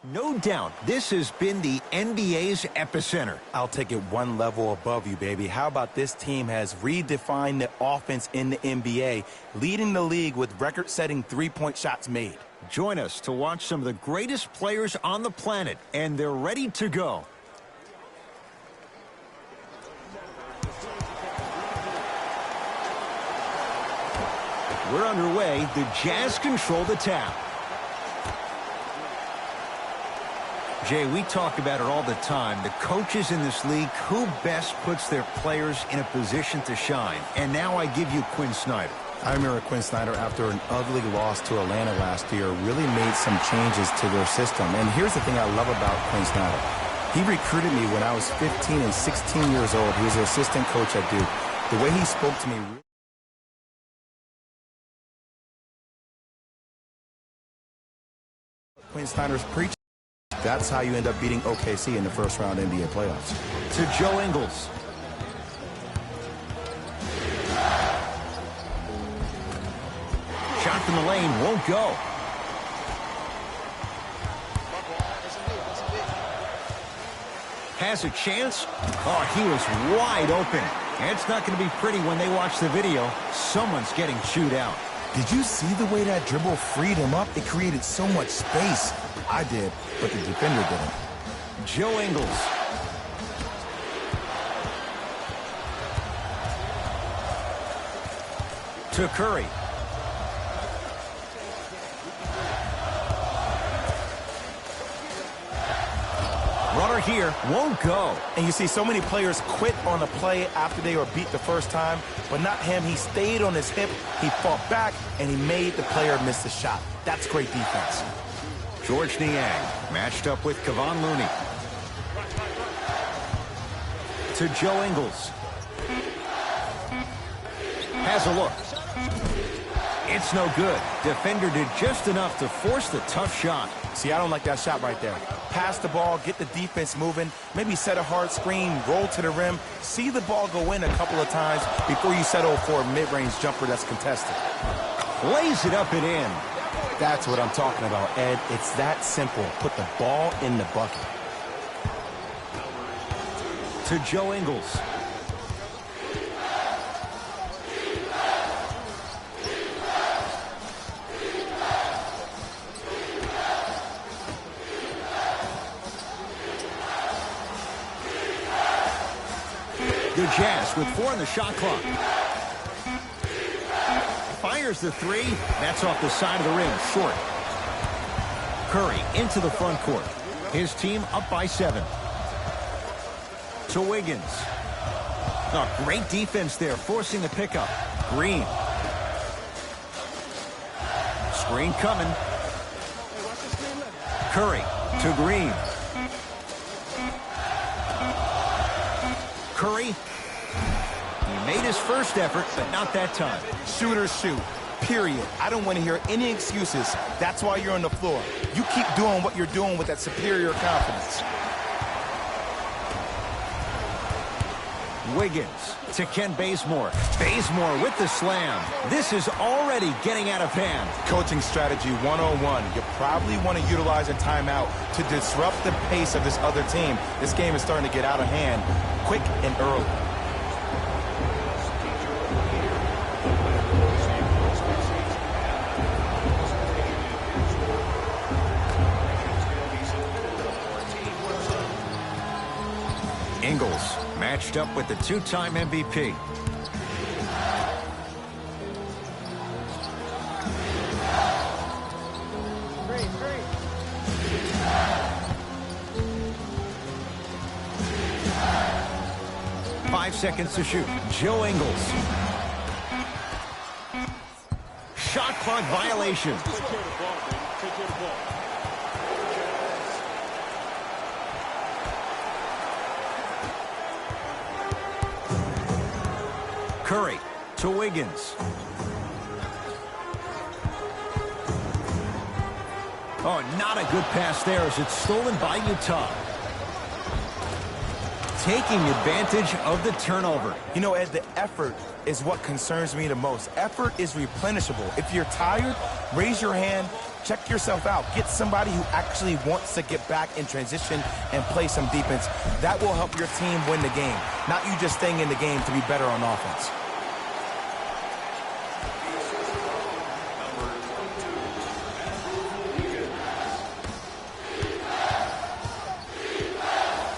No doubt, this has been the NBA's epicenter. I'll take it one level above you, baby. How about this team has redefined the offense in the NBA, leading the league with record-setting three-point shots made. Join us to watch some of the greatest players on the planet, and they're ready to go. We're underway. The Jazz control the tap. Jay, we talk about it all the time. The coaches in this league, who best puts their players in a position to shine? And now I give you Quinn Snyder. I remember Quinn Snyder, after an ugly loss to Atlanta last year, really made some changes to their system. And here's the thing I love about Quinn Snyder. He recruited me when I was 15 and 16 years old. He was an assistant coach at Duke. The way he spoke to me... Quinn Snyder's preaching. That's how you end up beating OKC in the first round NBA playoffs. To Joe Ingles. Shot from the lane won't go. Has a chance. Oh, he was wide open. It's not going to be pretty when they watch the video. Someone's getting chewed out. Did you see the way that dribble freed him up? It created so much space. I did, but the defender didn't. Joe Ingles. To Curry. Runner here, won't go. And you see so many players quit on a play after they were beat the first time, but not him. He stayed on his hip, he fought back, and he made the player miss the shot. That's great defense. George Niang matched up with Kevon Looney. To Joe Ingles. Has a look. It's no good. Defender did just enough to force the tough shot. See, I don't like that shot right there. Pass the ball, get the defense moving, maybe set a hard screen, roll to the rim, see the ball go in a couple of times before you settle for a mid-range jumper that's contested. Lays it up and in. That's what I'm talking about, Ed. It's that simple. Put the ball in the bucket. To Joe Ingles. The Jazz with 4 on the shot clock. Fires the three. That's off the side of the rim, short. Curry into the front court. His team up by 7. To Wiggins. Oh, great defense there, forcing the pickup. Green. Screen coming. Curry to Green. Curry. He made his first effort, but not that time. Shooters shoot, period. I don't want to hear any excuses. That's why you're on the floor. You keep doing what you're doing with that superior confidence. Wiggins to Ken Bazemore. Bazemore with the slam. This is already getting out of hand. Coaching strategy 101. You probably want to utilize a timeout to disrupt the pace of this other team. This game is starting to get out of hand quick and early. Ingles matched up with the 2-time MVP. Five seconds to shoot. Joe Ingles. Shot clock violation. Curry to Wiggins. Oh, not a good pass there as it's stolen by Utah. taking advantage of the turnover. You know, Ed, the effort is what concerns me the most. Effort is replenishable. If you're tired, raise your hand, check yourself out. Get somebody who actually wants to get back in transition and play some defense. That will help your team win the game, not you just staying in the game to be better on offense.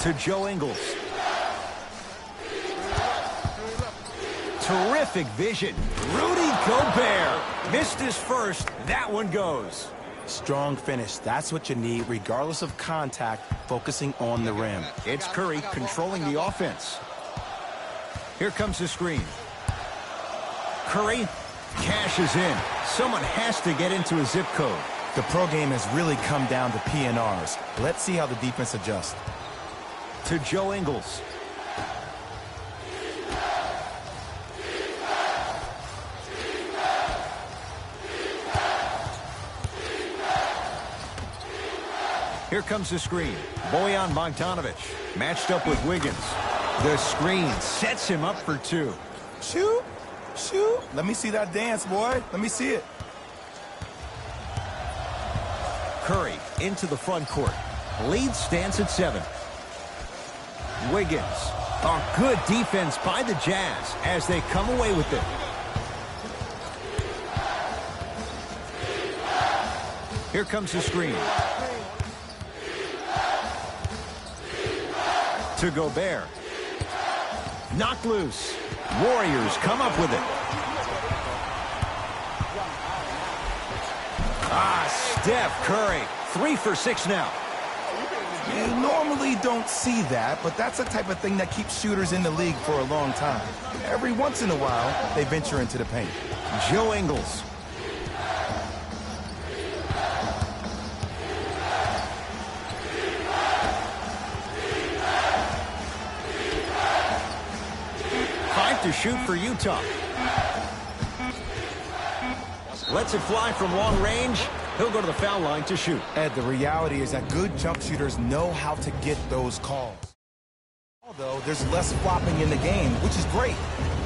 To Joe Ingles. Terrific vision. Rudy Golbert missed his first. That one goes. Strong finish. That's what you need, regardless of contact, focusing on the rim. It's Curry controlling the offense. Here comes the screen. Curry cashes in. Someone has to get into a zip code. The pro game has really come down to PNRs. Let's see how the defense adjusts. To Joe Ingles. Here comes the screen. Bojan Bogdanovic matched up with Wiggins. The screen sets him up for two. Shoot, shoot. Let me see that dance, boy. Let me see it. Curry into the front court. Lead stands at 7. Wiggins. A good defense by the Jazz as they come away with it. Here comes the screen. To Gobert. Knocked loose. Warriors come up with it. Steph Curry. 3 for 6 now. You normally don't see that, but that's the type of thing that keeps shooters in the league for a long time. Every once in a while, they venture into the paint. Joe Ingles. To shoot for Utah. Lets it fly from long range. He'll go to the foul line to shoot. Ed, the reality is that good jump shooters know how to get those calls. Although there's less flopping in the game, which is great.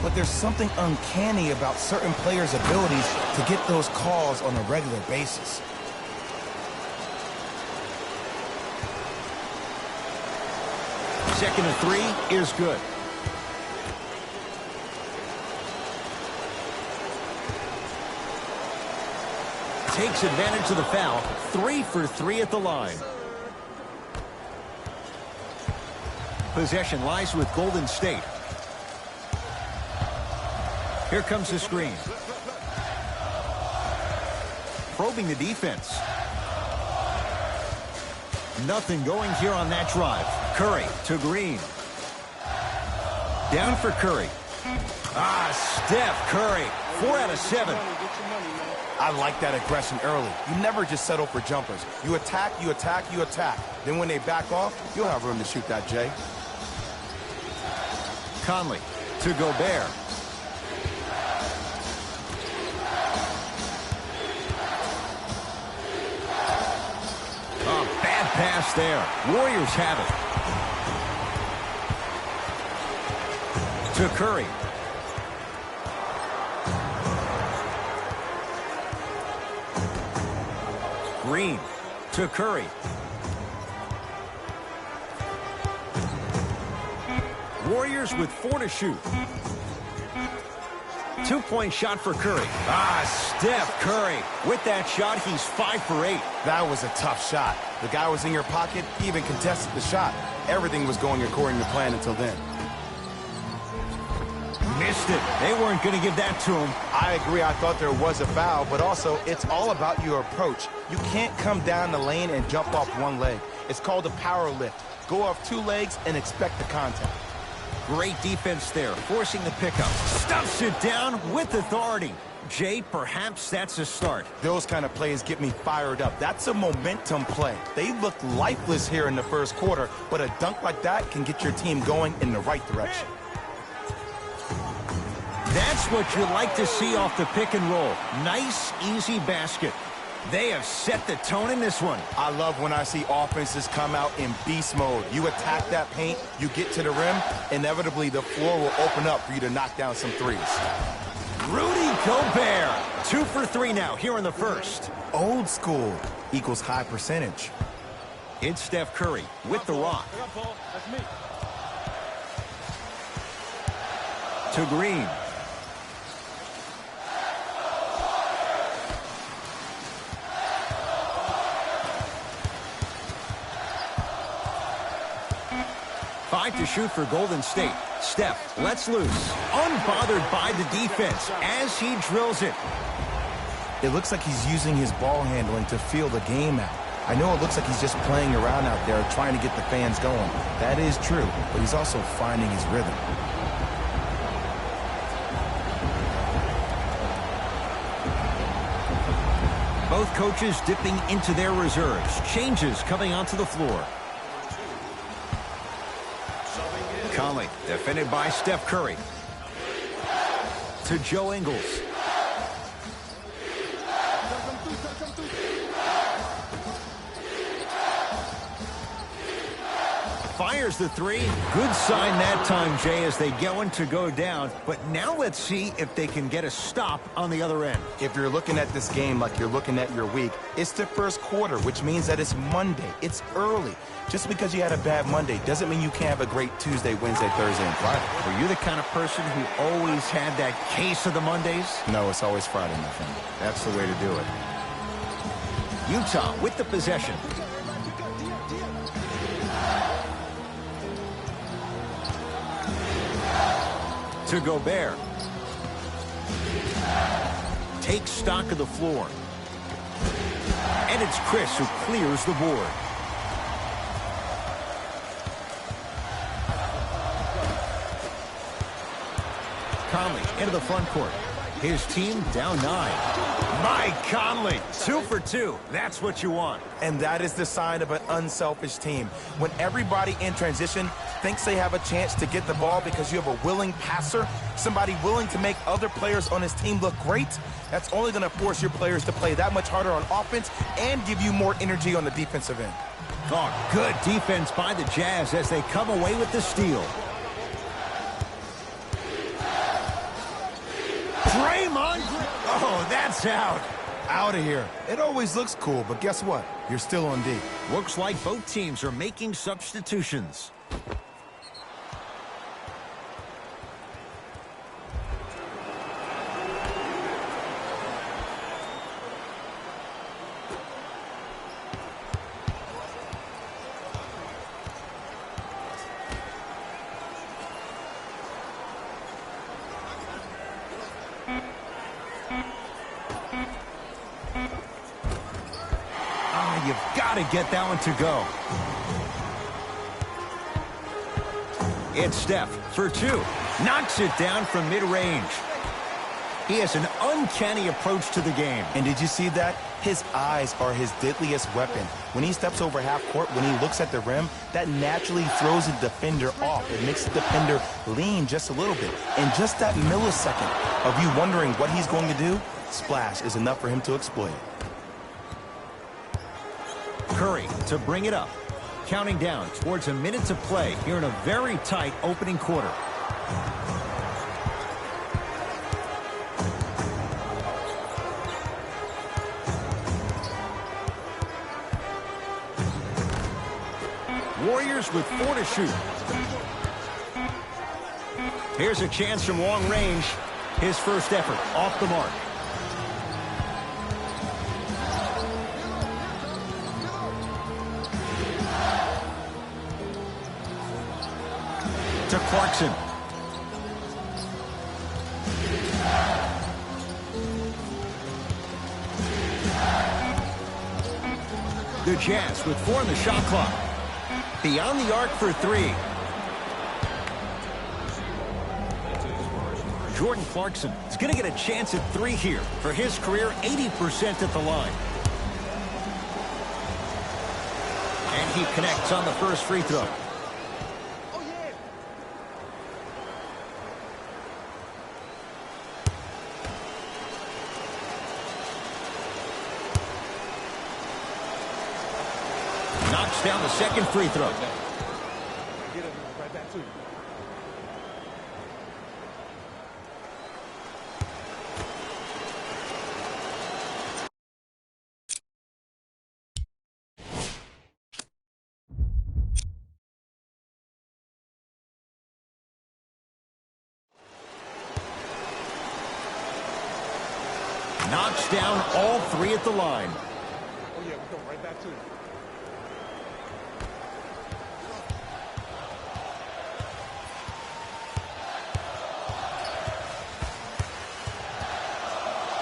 But there's something uncanny about certain players' abilities to get those calls on a regular basis. Second and 3 is good. Takes advantage of the foul. 3 for 3 at the line. Possession lies with Golden State. Here comes the screen. Probing the defense. Nothing going here on that drive. Curry to Green. Down for Curry. Steph Curry. 4 out of 7. I like that aggression early. You never just settle for jumpers. You attack, you attack, you attack. Then when they back off, you'll have room to shoot that, Jay. Conley to Golbert. Bad pass there. Warriors have it. To Curry. Green to Curry. Warriors with 4 to shoot. 2-point shot for Curry. Steph Curry. With that shot, he's 5 for 8. That was a tough shot. The guy was in your pocket. He even contested the shot. Everything was going according to plan until then. Missed it. They weren't going to give that to him. I agree. I thought there was a foul, but also it's all about your approach. You can't come down the lane and jump off one leg. It's called a power lift. Go off 2 legs and expect the contact. Great defense there, forcing the pickup. Stuffs it down with authority. Jay, perhaps that's a start. Those kind of plays get me fired up. That's a momentum play. They looked lifeless here in the first quarter, but a dunk like that can get your team going in the right direction. That's what you like to see off the pick and roll. Nice, easy basket. They have set the tone in this one. I love when I see offenses come out in beast mode. You attack that paint, you get to the rim, inevitably the floor will open up for you to knock down some threes. Rudy Golbert. 2 for 3 now here in the first. Old school equals high percentage. It's Steph Curry with the rock. To Green. Five to shoot for Golden State. Steph lets loose. Unbothered by the defense as he drills it. It looks like he's using his ball handling to feel the game out. I know it looks like he's just playing around out there trying to get the fans going. That is true, but he's also finding his rhythm. Both coaches dipping into their reserves. Changes coming onto the floor. Conley, defended by Steph Curry. To Joe Ingles. Fires the three. Good sign that time, Jay, as they go down. But now let's see if they can get a stop on the other end. If you're looking at this game like you're looking at your week, it's the first quarter, which means that it's Monday. It's early. Just because you had a bad Monday doesn't mean you can't have a great Tuesday, Wednesday, Thursday, and Friday. Were you the kind of person who always had that case of the Mondays? No, it's always Friday, my friend. That's the way to do it. Utah with the possession. To Gobert. Takes stock of the floor. And it's Chris who clears the board. Conley into the front court. His team down 9. Mike Conley, 2 for 2. That's what you want. And that is the sign of an unselfish team. When everybody in transition thinks they have a chance to get the ball because you have a willing passer, somebody willing to make other players on his team look great, that's only going to force your players to play that much harder on offense and give you more energy on the defensive end. Oh, good defense by the Jazz as they come away with the steal. Draymond. Oh, that's out. Out of here. It always looks cool, but guess what? You're still on D. Looks like both teams are making substitutions. You've got to get that one to go. It's Steph for 2. Knocks it down from mid-range. He has an uncanny approach to the game. And did you see that? His eyes are his deadliest weapon. When he steps over half court, when he looks at the rim, that naturally throws the defender off. It makes the defender lean just a little bit. And just that millisecond of you wondering what he's going to do, splash is enough for him to exploit it. Curry to bring it up. Counting down towards a minute to play here in a very tight opening quarter. Warriors with 4 to shoot. Here's a chance from long range. His first effort off the mark. To Clarkson. The Jazz with 4 on the shot clock. Beyond the arc for 3. Jordan Clarkson is going to get a chance at 3 here. For his career, 80% at the line. And he connects on the first free throw. knocks down the second free throw. Knocks down all three at the line. Oh, yeah, we come right back to it.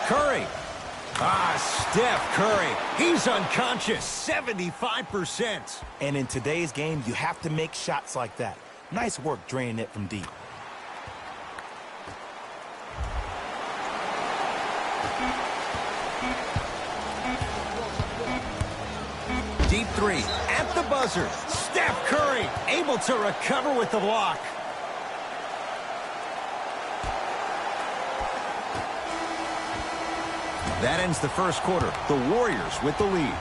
Curry. Steph Curry. He's unconscious. 75%. And in today's game, you have to make shots like that. Nice work draining it from deep. Deep three at the buzzer. Steph Curry able to recover with the block. That ends the first quarter. The Warriors with the lead.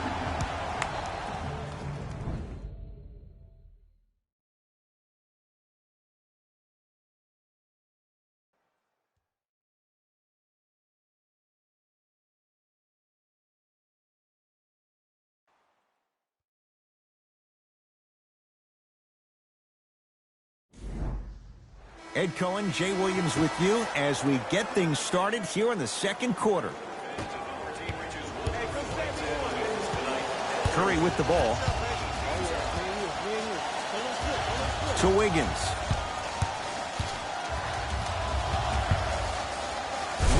Ed Cohen, Jay Williams with you as we get things started here in the second quarter. Curry with the ball. To Wiggins.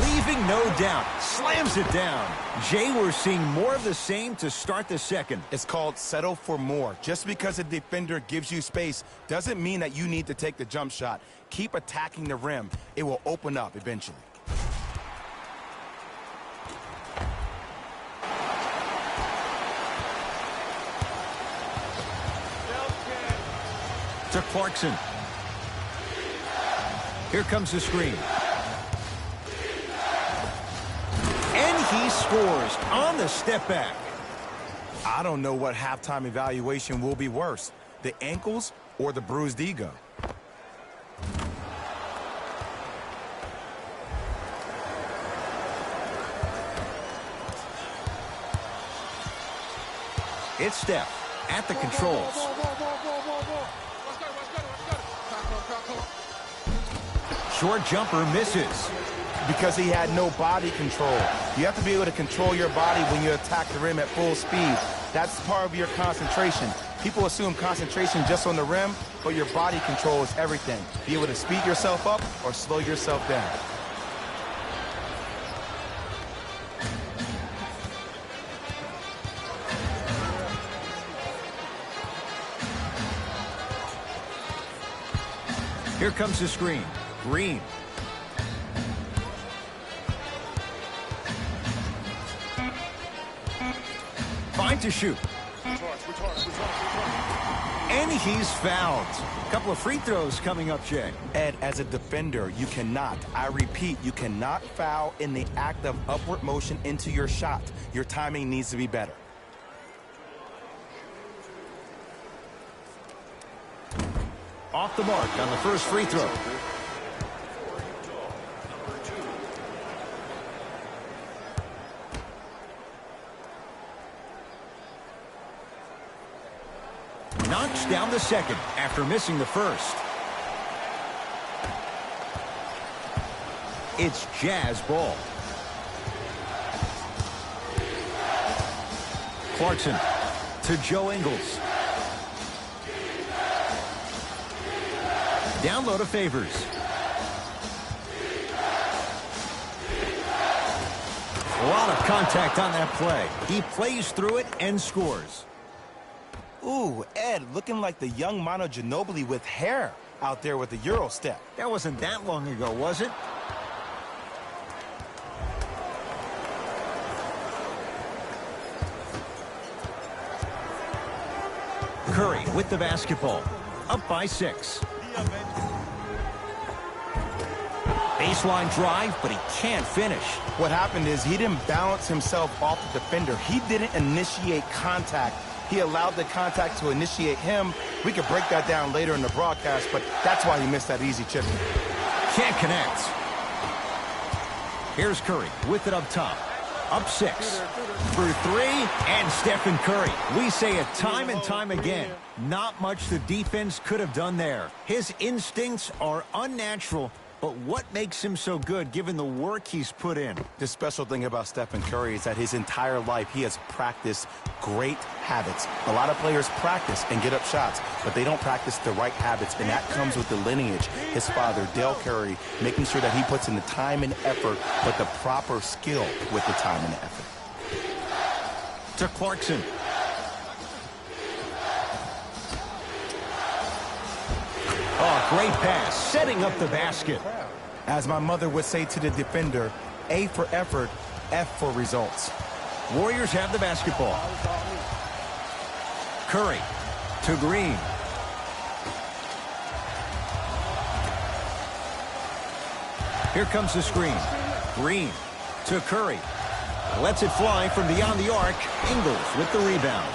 Leaving no doubt. Slams it down. Jay, we're seeing more of the same to start the second. It's called settle for more. Just because a defender gives you space doesn't mean that you need to take the jump shot. Keep attacking the rim. It will open up eventually. To Clarkson. Here comes the screen. And he scores on the step back. I don't know what halftime evaluation will be worse, the ankles or the bruised ego. It's Steph at the controls. Short jumper misses. Because he had no body control. You have to be able to control your body when you attack the rim at full speed. That's part of your concentration. People assume concentration just on the rim, but your body control is everything. Be able to speed yourself up or slow yourself down. Here comes the screen. Green. Fine to shoot. And he's fouled. A couple of free throws coming up, Jay. Ed, as a defender, you cannot, I repeat, you cannot foul in the act of upward motion into your shot. Your timing needs to be better. Off the mark on the first free throw. Knocks down the second after missing the first. It's Jazz ball. Clarkson to Joe Ingles. Down low to Favors. A lot of contact on that play. He plays through it and scores. Ooh, Ed, looking like the young Manu Ginobili with hair out there with the Euro step. That wasn't that long ago, was it? Curry with the basketball. Up by 6. Baseline drive, but he can't finish. What happened is he didn't balance himself off the defender. He didn't initiate contact. He allowed the contact to initiate him. We could break that down later in the broadcast, but that's why he missed that easy chip. Can't connect. Here's Curry with it up top. Up 6. For 3, and Stephen Curry. We say it time and time again. Not much the defense could have done there. His instincts are unnatural, but what makes him so good given the work he's put in? The special thing about Stephen Curry is that his entire life he has practiced great habits. A lot of players practice and get up shots, but they don't practice the right habits, and that comes with the lineage. His father, Dale Curry, making sure that he puts in the time and effort, but the proper skill with the time and the effort. To Clarkson. Oh, great pass, setting up the basket. As my mother would say to the defender, A for effort, F for results. Warriors have the basketball. Curry to Green. Here comes the screen. Green to Curry. Lets it fly from beyond the arc. Ingles with the rebound.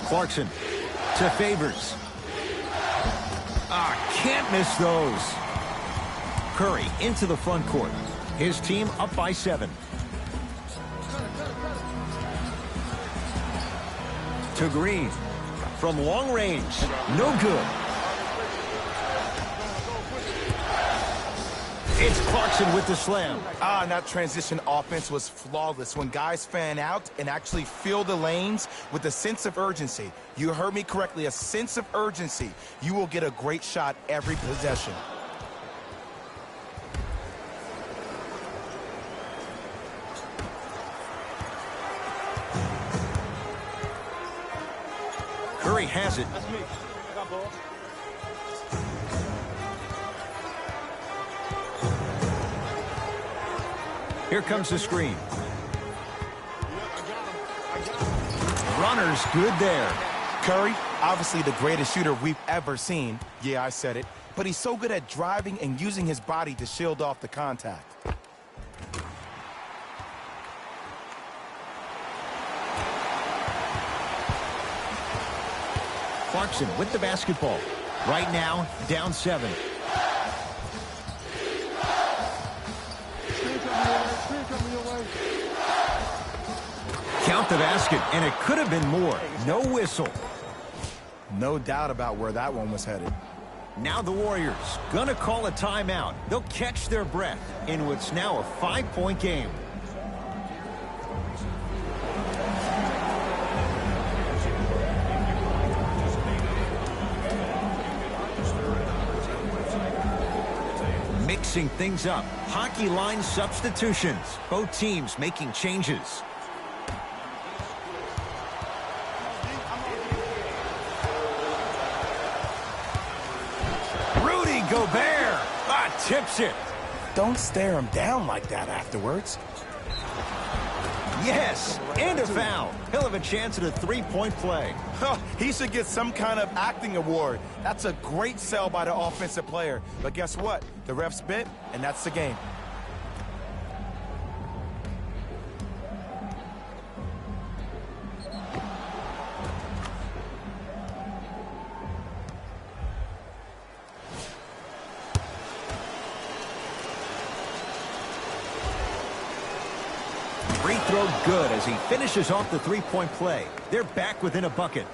Clarkson to Favors. Can't miss those. Curry into the front court. His team up by 7. To Green. From long range. No good. It's Clarkson with the slam. And that transition offense was flawless. When guys fan out and actually fill the lanes with a sense of urgency. You heard me correctly, a sense of urgency. You will get a great shot every possession. Curry has it. That's me. I got ball. Here comes the screen. Runner's good there. Curry, obviously the greatest shooter we've ever seen. Yeah, I said it. But he's so good at driving and using his body to shield off the contact. Clarkson with the basketball. Right now, down 7. Count the basket, and it could have been more. No whistle. No doubt about where that one was headed. Now the Warriors gonna call a timeout. They'll catch their breath in what's now a 5-point game. Mixing things up. Hockey line substitutions. Both teams making changes. Rudy Golbert. Tips it. Don't stare him down like that afterwards. Yes, and a foul. He'll have a chance at a 3-point play. He should get some kind of acting award. That's a great sell by the offensive player. But guess what? The refs bit, and that's the game. Free throw good as he finishes off the 3-point play. They're back within a bucket.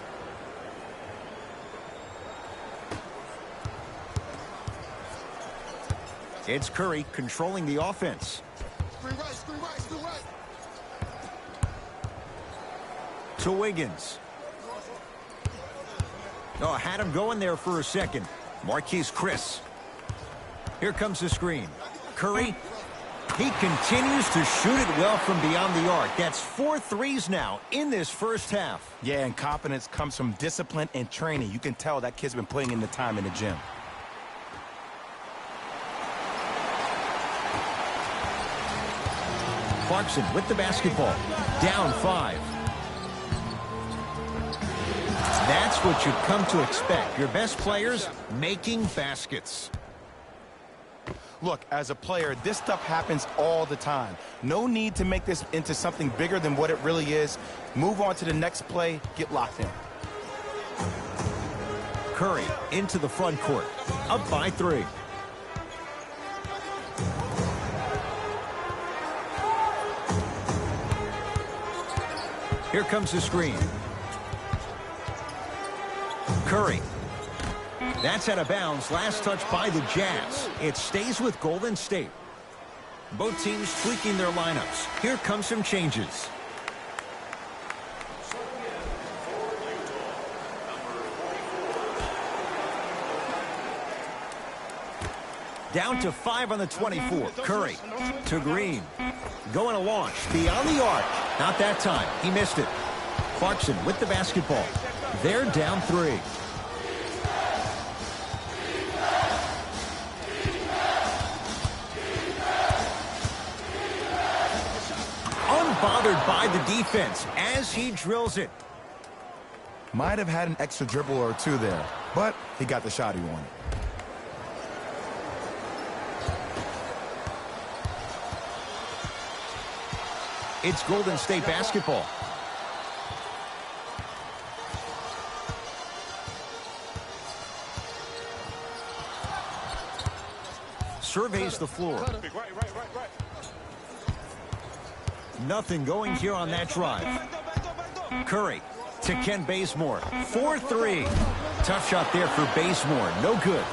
It's Curry controlling the offense. Screen right, screen right, screen right. To Wiggins. Oh, had him going there for a second. Marquise Chris. Here comes the screen. Curry. He continues to shoot it well from beyond the arc. That's 4 threes now in this first half. Yeah, and confidence comes from discipline and training. You can tell that kid's been putting in the time in the gym. Clarkson with the basketball. Down 5. That's what you've come to expect. Your best players making baskets. Look, as a player, this stuff happens all the time. No need to make this into something bigger than what it really is. Move on to the next play, get locked in. Curry into the front court, up by 3. Here comes the screen. Curry. That's out of bounds. Last touch by the Jazz. It stays with Golden State. Both teams tweaking their lineups. Here come some changes. Down to 5 on the 24. Curry to Green. Going to launch. Beyond the arc. Not that time. He missed it. Clarkson with the basketball. They're down 3. Unbothered by the defense as he drills it. Might have had an extra dribble or two there, but he got the shot he wanted. It's Golden State basketball. Surveys the floor. Nothing going here on that drive. Curry to Ken Bazemore. 4-3. Tough shot there for Bazemore. No good.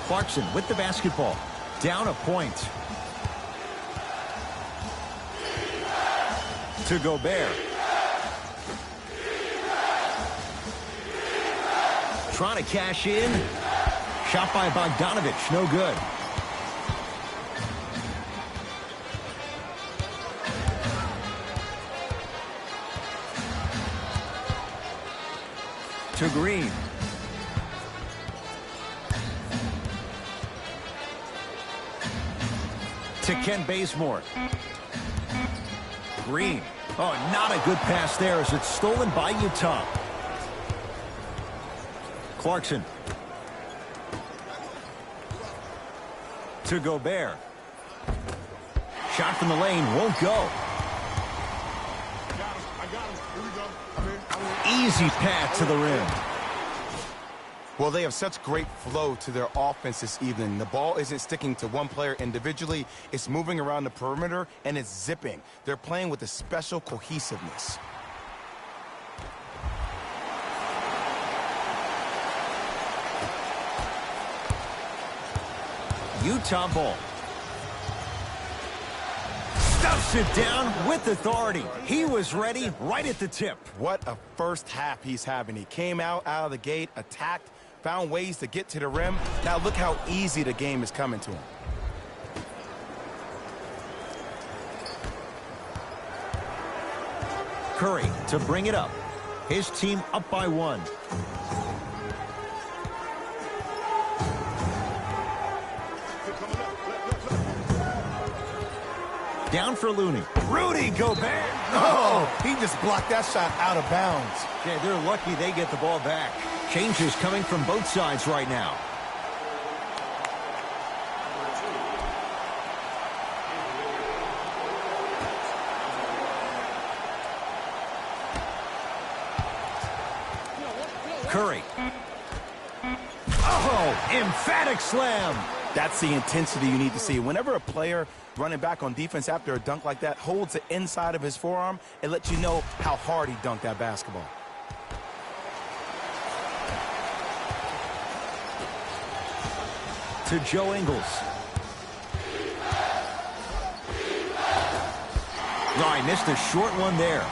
Clarkson with the basketball. Down a point. To Golbert. Trying to cash in. Shot by Bogdanovich. No good. To Green. To Ken Bazemore. Green. Oh, not a good pass there as it's stolen by Utah. Clarkson. To Golbert. Shot from the lane won't go. Easy path to the rim. Well, they have such great flow to their offense this evening. The ball isn't sticking to one player individually. It's moving around the perimeter, and it's zipping. They're playing with a special cohesiveness. Utah ball. Stuffs it down with authority. He was ready right at the tip. What a first half he's having. He came out of the gate, attacked, found ways to get to the rim. Now look how easy the game is coming to him. Curry to bring it up. His team up by 1. Down for Looney. Rudy Gobert. Oh, he just blocked that shot out of bounds. Yeah, they're lucky they get the ball back. Changes coming from both sides right now. Curry. Oh, emphatic slam. That's the intensity you need to see. Whenever a player running back on defense after a dunk like that holds the inside of his forearm, it lets you know how hard he dunked that basketball. To Joe Ingles. Oh, he missed a short one there.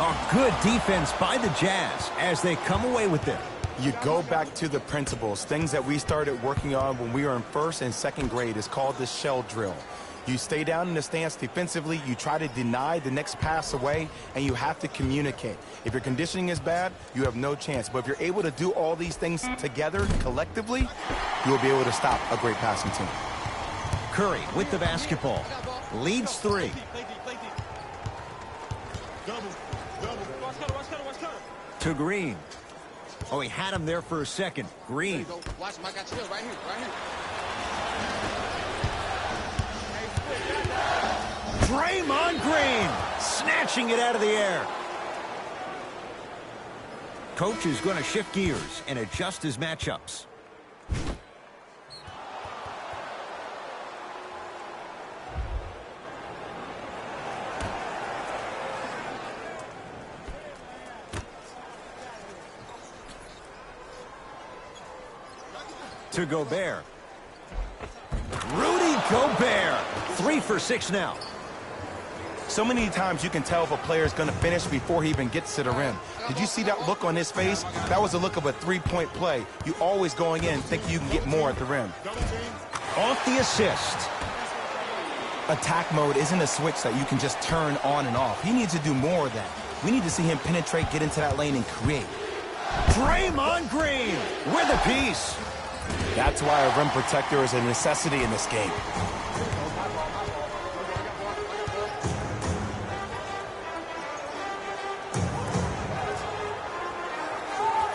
A good defense by the Jazz as they come away with it. You go back to the principles, things that we started working on when we were in first and second grade. It's called the shell drill. You stay down in the stance defensively, you try to deny the next pass away, and you have to communicate. If your conditioning is bad, you have no chance. But if you're able to do all these things together, collectively, you'll be able to stop a great passing team. Curry with the basketball. Leads 3. To Green. Oh, he had him there for a second. Green. Watch, Mike, I chill right here, right here. Draymond Green snatching it out of the air. Coach is going to shift gears and adjust his matchups. To Golbert. Rudy Golbert. 3 for 6 now. So many times you can tell if a player is going to finish before he even gets to the rim. Did you see that look on his face? That was the look of a three-point play. You always going in thinking you can get more at the rim. Off the assist. Attack mode isn't a switch that you can just turn on and off. He needs to do more of that. We need to see him penetrate, get into that lane, and create. Draymond Green with a piece. That's why a rim protector is a necessity in this game.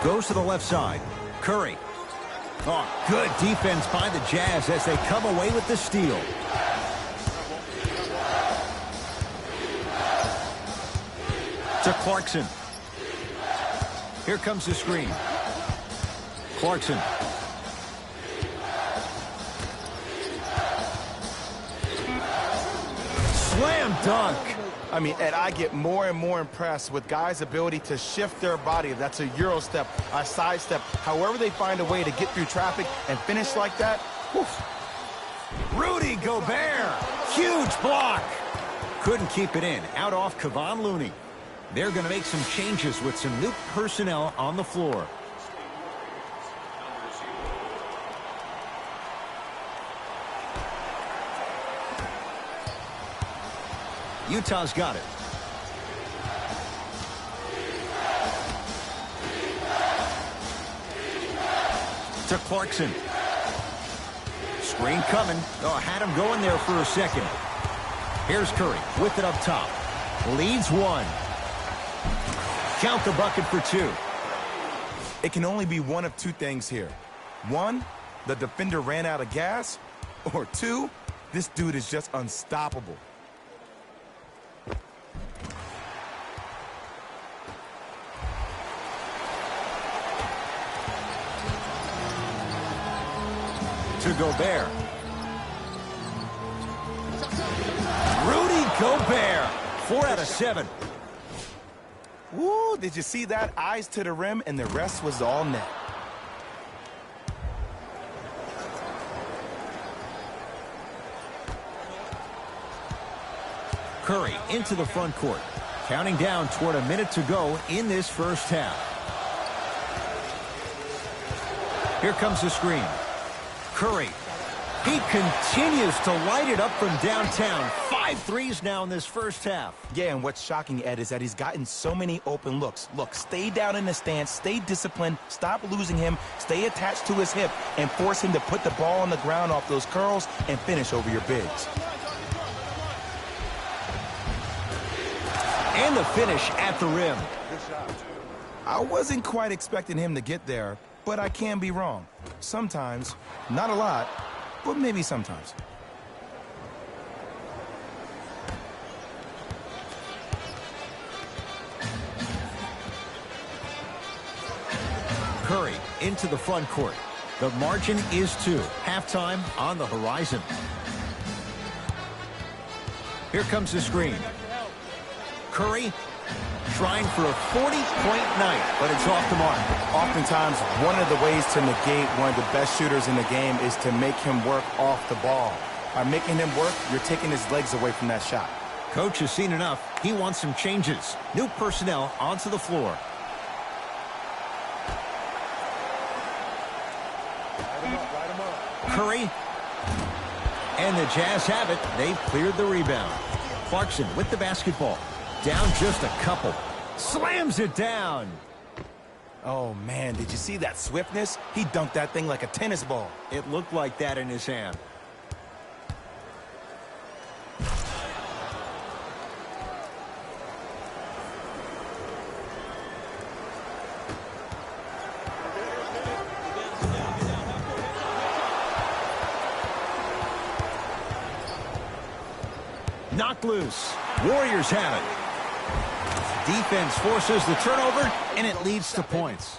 Goes to the left side. Curry. Oh, good defense by the Jazz as they come away with the steal. To Clarkson. Here comes the screen. Clarkson. Slam dunk. I mean, Ed, I get more and more impressed with guys' ability to shift their body. That's a Euro step, a side step. However they find a way to get through traffic and finish like that. Whew. Rudy Golbert. Huge block. Couldn't keep it in. Out off Kevon Looney. They're going to make some changes with some new personnel on the floor. Utah's got it. To Clarkson. Screen coming. Oh, had him going there for a second. Here's Curry with it up top. Leads one. Count the bucket for 2. It can only be one of two things here. 1, the defender ran out of gas. Or 2, this dude is just unstoppable. To Golbert. Rudy Golbert. 4 out of 7. Woo, did you see that? Eyes to the rim, and the rest was all net. Curry into the front court. Counting down toward a minute to go in this first half. Here comes the screen. Curry. He continues to light it up from downtown. 5 threes now in this first half. Yeah, and what's shocking, Ed, is that he's gotten so many open looks. Look, stay down in the stance, stay disciplined, stop losing him, stay attached to his hip, and force him to put the ball on the ground off those curls and finish over your bigs. And the finish at the rim. I wasn't quite expecting him to get there, but I can be wrong. Sometimes, not a lot, but maybe sometimes. Curry into the front court. The margin is 2. Halftime on the horizon. Here comes the screen. Curry trying for a 40-point night, but it's off the mark. Oftentimes, one of the ways to negate one of the best shooters in the game is to make him work off the ball. By making him work, you're taking his legs away from that shot. Coach has seen enough. He wants some changes. New personnel onto the floor. Curry. And the Jazz have it. They've cleared the rebound. Clarkson with the basketball. Down just a couple. Slams it down. Oh, man, did you see that swiftness? He dunked that thing like a tennis ball. It looked like that in his hand. Knocked loose. Warriors have it. Defense forces the turnover, and it leads to points.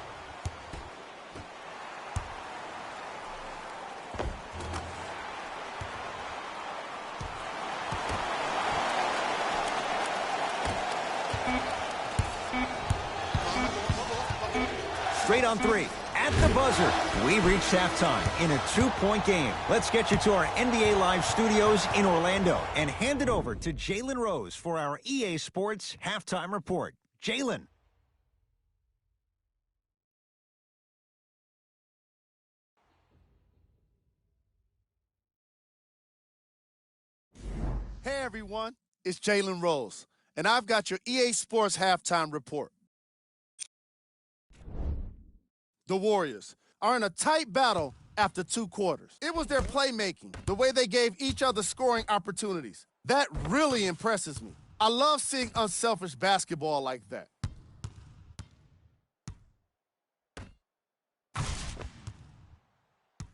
Straight on three. At the buzzer, we reached halftime in a 2-point game. Let's get you to our NBA Live studios in Orlando and hand it over to Jalen Rose for our EA Sports halftime report. Jalen. Hey, everyone. It's Jalen Rose, and I've got your EA Sports halftime report. The Warriors are in a tight battle after 2 quarters. It was their playmaking, the way they gave each other scoring opportunities. That really impresses me. I love seeing unselfish basketball like that.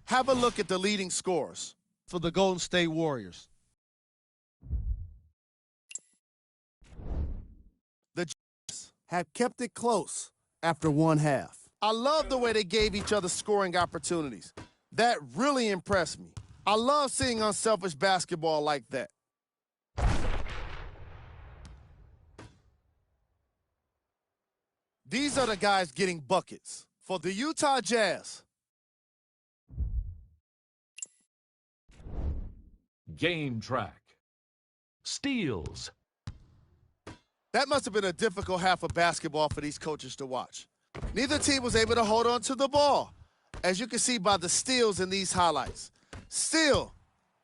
Have a look at the leading scorers for the Golden State Warriors. The Jazz have kept it close after 1 half. I love the way they gave each other scoring opportunities. That really impressed me. I love seeing unselfish basketball like that. These are the guys getting buckets for the Utah Jazz. Game track. Steals. That must have been a difficult half of basketball for these coaches to watch. Neither team was able to hold on to the ball, as you can see by the steals in these highlights. Still,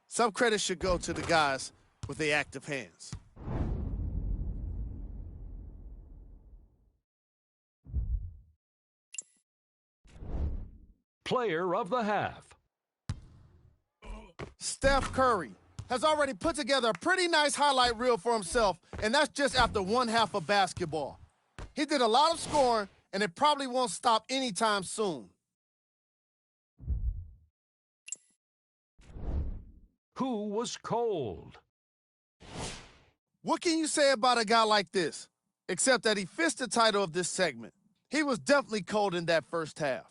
some credit should go to the guys with the active hands. Player of the half. Steph Curry has already put together a pretty nice highlight reel for himself, and that's just after 1 half of basketball. He did a lot of scoring, and it probably won't stop anytime soon. Who was cold? What can you say about a guy like this, except that he fits the title of this segment? He was definitely cold in that first half.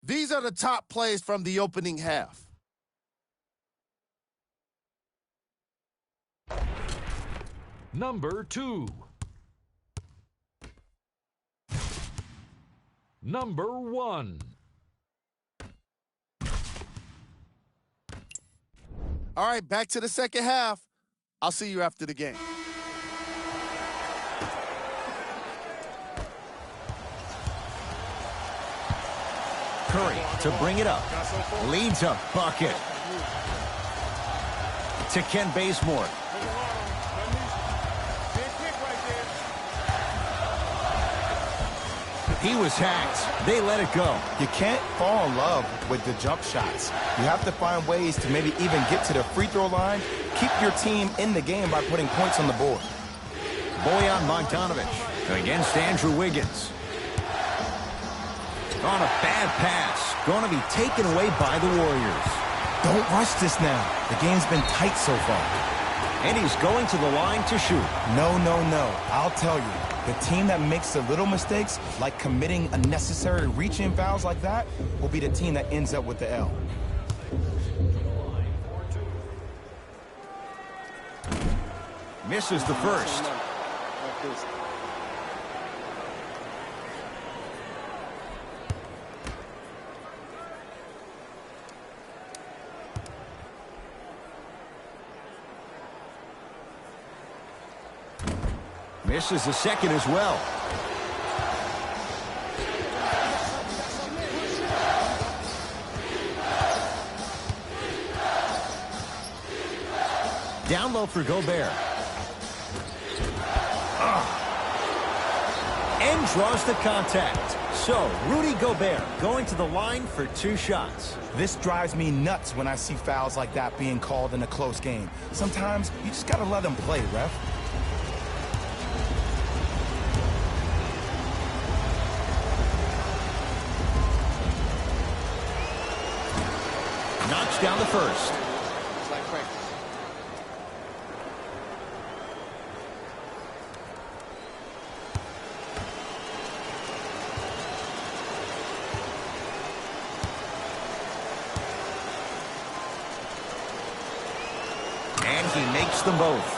These are the top plays from the opening half. Number 2. Number 1. All right, back to the second half. I'll see you after the game. Curry to bring it up. Leads a bucket. To Ken Bazemore. He was hacked. They let it go. You can't fall in love with the jump shots. You have to find ways to maybe even get to the free throw line. Keep your team in the game by putting points on the board. Bojan Bogdanovic against Andrew Wiggins. On a bad pass. Going to be taken away by the Warriors. Don't rush this now. The game's been tight so far. And he's going to the line to shoot. No. I'll tell you. The team that makes the little mistakes, like committing unnecessary reach-in fouls like that, will be the team that ends up with the L. Misses the first. Misses the second as well. Down low for Golbert. And draws the contact. So, Rudy Gobert going to the line for 2 shots. This drives me nuts when I see fouls like that being called in a close game. Sometimes you just gotta let them play, ref. Knocks down the first. And he makes them both.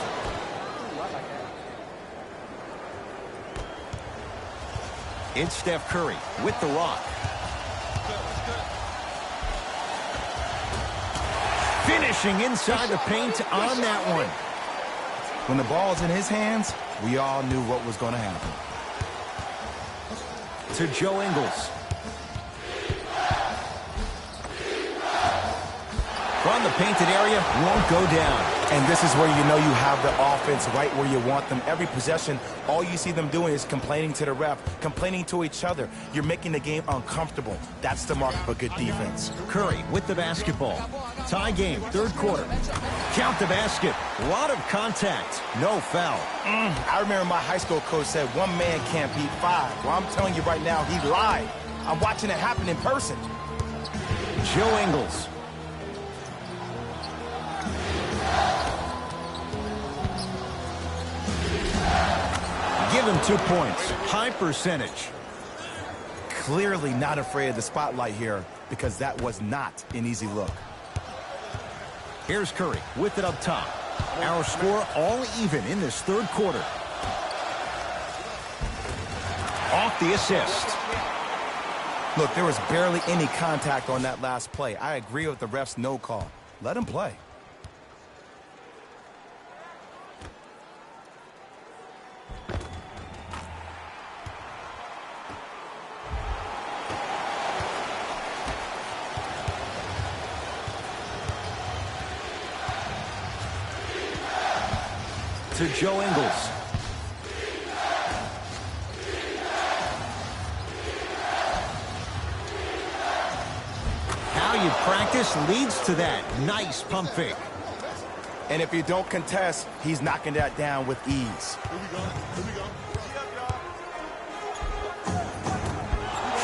It's Steph Curry with the rock. Finishing inside the paint on that one. When the ball's in his hands, we all knew what was going to happen. To Joe Ingles. From the painted area, won't go down. And this is where you know you have the offense right where you want them. Every possession, all you see them doing is complaining to the ref, complaining to each other. You're making the game uncomfortable. That's the mark of a good defense. Curry with the basketball. Tie game, third quarter. Count the basket. A lot of contact. No foul. I remember my high school coach said one man can't beat five. Well, I'm telling you right now, he lied. I'm watching it happen in person. Joe Ingles. Give him 2 points. High percentage. Clearly not afraid of the spotlight here because that was not an easy look. Here's Curry with it up top. Our score all even in this third quarter. Off the assist. Look, there was barely any contact on that last play. I agree with the ref's no call. Let him play. To Joe Ingles. How you practice leads to that. Nice pump fake. And if you don't contest, he's knocking that down with ease.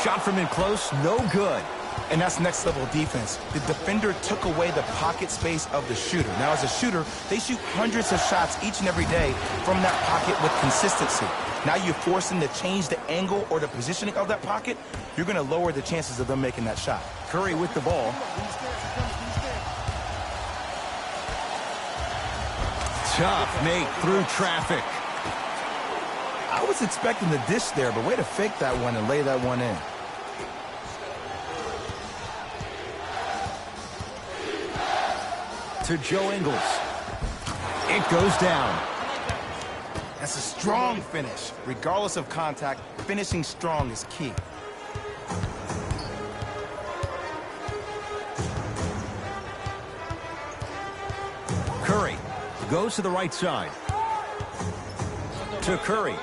Shot from in close, no good. And that's next level defense. The defender took away the pocket space of the shooter. Now, as a shooter, they shoot hundreds of shots each and every day from that pocket with consistency. Now you force them to change the angle or the positioning of that pocket, you're going to lower the chances of them making that shot. Curry with the ball. Tough make through traffic. I was expecting the dish there, but way to fake that one and lay that one in. To Joe Ingles. It goes down. That's a strong finish. Regardless of contact, finishing strong is key. Curry goes to the right side. To Curry.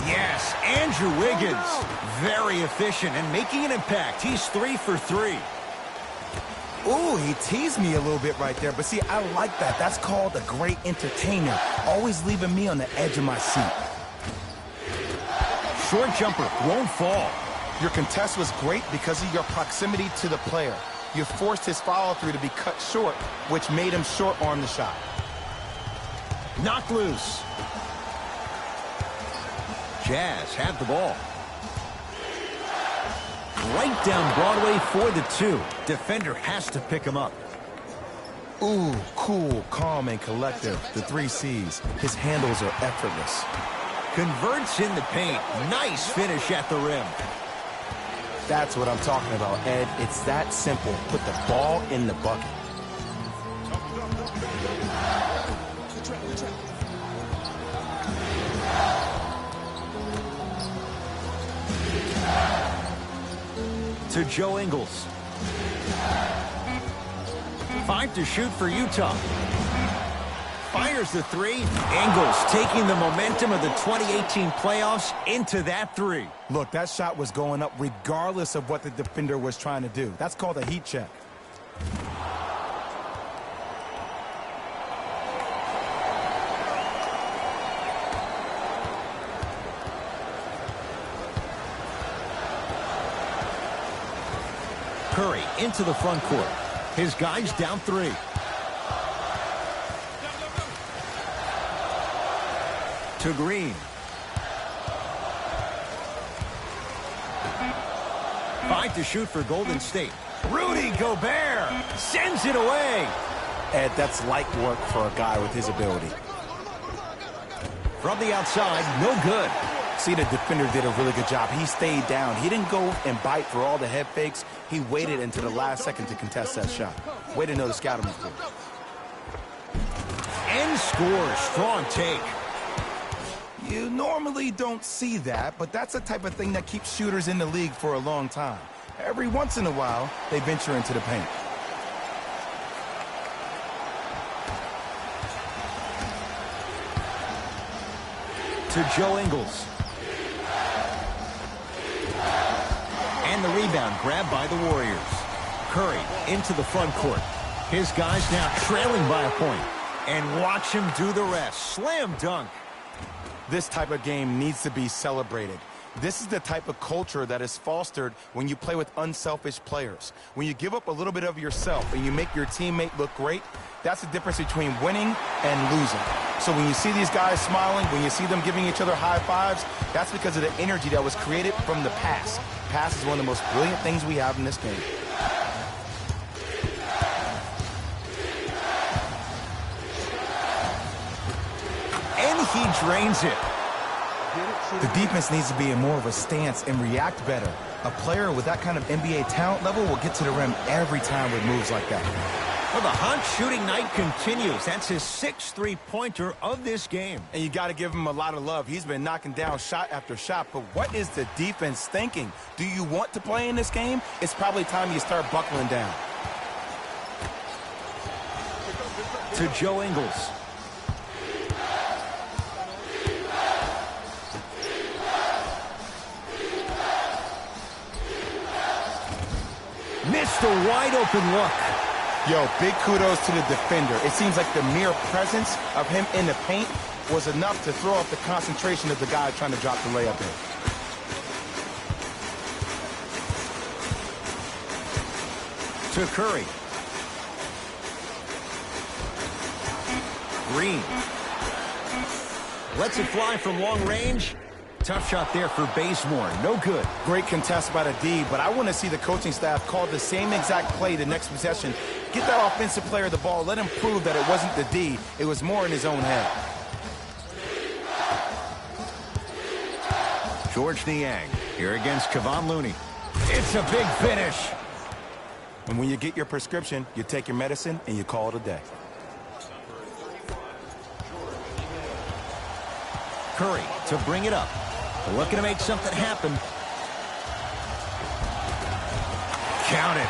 Yes, Andrew Wiggins. Very efficient and making an impact. He's 3 for 3. Ooh, he teased me a little bit right there. But see, I like that. That's called a great entertainer. Always leaving me on the edge of my seat. Short jumper won't fall. Your contest was great because of your proximity to the player. You forced his follow-through to be cut short, which made him short-arm the shot. Knocked loose. Jazz have the ball. Right down Broadway for the 2. Defender has to pick him up. Ooh, cool, calm, and collective. The 3 C's. His handles are effortless. Converts in the paint. Nice finish at the rim. That's what I'm talking about, Ed. It's that simple. Put the ball in the bucket. To Joe Ingles. 5 to shoot for Utah. Fires the 3. Ingles taking the momentum of the 2018 playoffs into that 3. Look, that shot was going up regardless of what the defender was trying to do. That's called a heat check. Curry into the front court. His guys down 3. To Green. 5 to shoot for Golden State. Rudy Golbert sends it away. Ed, that's light work for a guy with his ability. From the outside, no good. See, the defender did a really good job. He stayed down. He didn't go and bite for all the head fakes. He waited until the last second to contest that shot. Way to know the scouting report. And scores. Strong take. You normally don't see that, but that's the type of thing that keeps shooters in the league for a long time. Every once in a while, they venture into the paint. To Joe Ingles. And the rebound grabbed by the Warriors. Curry into the front court. His guys now trailing by a point. And watch him do the rest. Slam dunk. This type of game needs to be celebrated. This is the type of culture that is fostered when you play with unselfish players. When you give up a little bit of yourself and you make your teammate look great, that's the difference between winning and losing. So when you see these guys smiling, when you see them giving each other high fives, that's because of the energy that was created from the pass. Pass is one of the most brilliant things we have in this game. And he drains it. The defense needs to be in more of a stance and react better. A player with that kind of NBA talent level will get to the rim every time with moves like that. Well, the hot shooting night continues. That's his 6th three-pointer of this game. And you got to give him a lot of love. He's been knocking down shot after shot. But what is the defense thinking? Do you want to play in this game? It's probably time you start buckling down. To Joe Ingles. Missed a wide-open look. Yo, big kudos to the defender. It seems like the mere presence of him in the paint was enough to throw off the concentration of the guy trying to drop the layup in. To Curry. Green. Lets it fly from long range. Tough shot there for Bazemore. No good. Great contest by the D, but I want to see the coaching staff call the same exact play the next possession. Get that offensive player the ball. Let him prove that it wasn't the D. It was more in his own head. George Niang here against Kevon Looney. It's a big finish. And when you get your prescription, you take your medicine and you call it a day. Curry to bring it up. Looking to make something happen. Count it.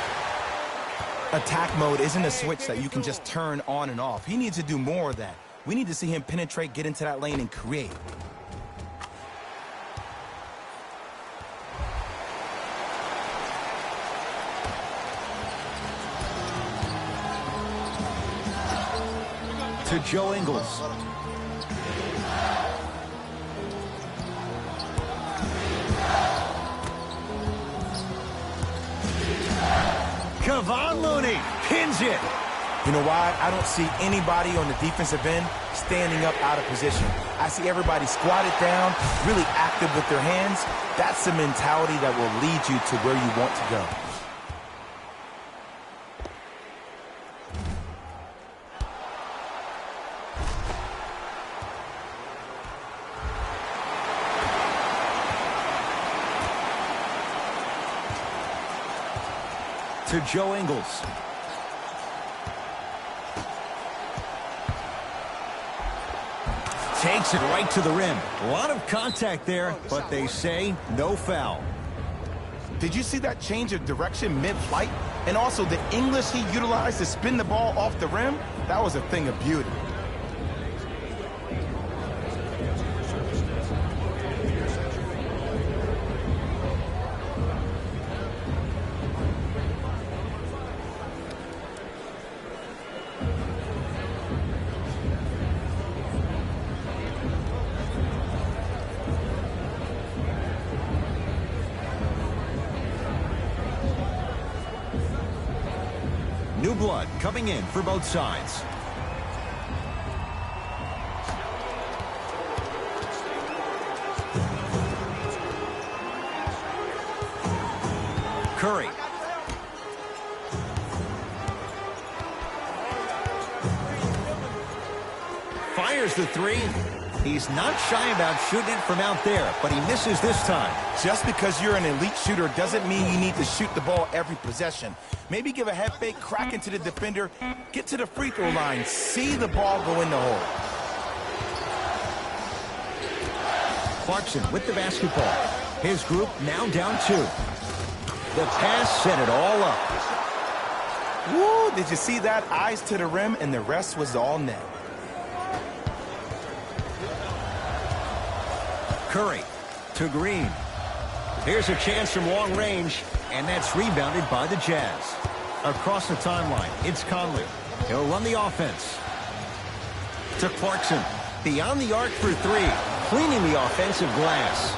Attack mode isn't a switch that you can just turn on and off. He needs to do more of that. We need to see him penetrate, get into that lane, and create. To Joe Ingles. Kevon Looney pins it. You know why? I don't see anybody on the defensive end standing up out of position. I see everybody squatted down, really active with their hands. That's the mentality that will lead you to where you want to go. To Joe Ingles. Takes it right to the rim. A lot of contact there, but they say no foul. Did you see that change of direction mid-flight? And also the English he utilized to spin the ball off the rim? That was a thing of beauty. New blood coming in for both sides. Curry. Fires the three. He's not shy about shooting it from out there, but he misses this time. Just because you're an elite shooter doesn't mean you need to shoot the ball every possession. Maybe give a head fake, crack into the defender, get to the free throw line, see the ball go in the hole. Clarkson with the basketball. His group now down 2. The pass set it all up. Woo, did you see that? Eyes to the rim, and the rest was all net. Curry to Green. Here's a chance from long range, and that's rebounded by the Jazz. Across the timeline, it's Conley. He'll run the offense. To Clarkson. Beyond the arc for 3. Cleaning the offensive glass.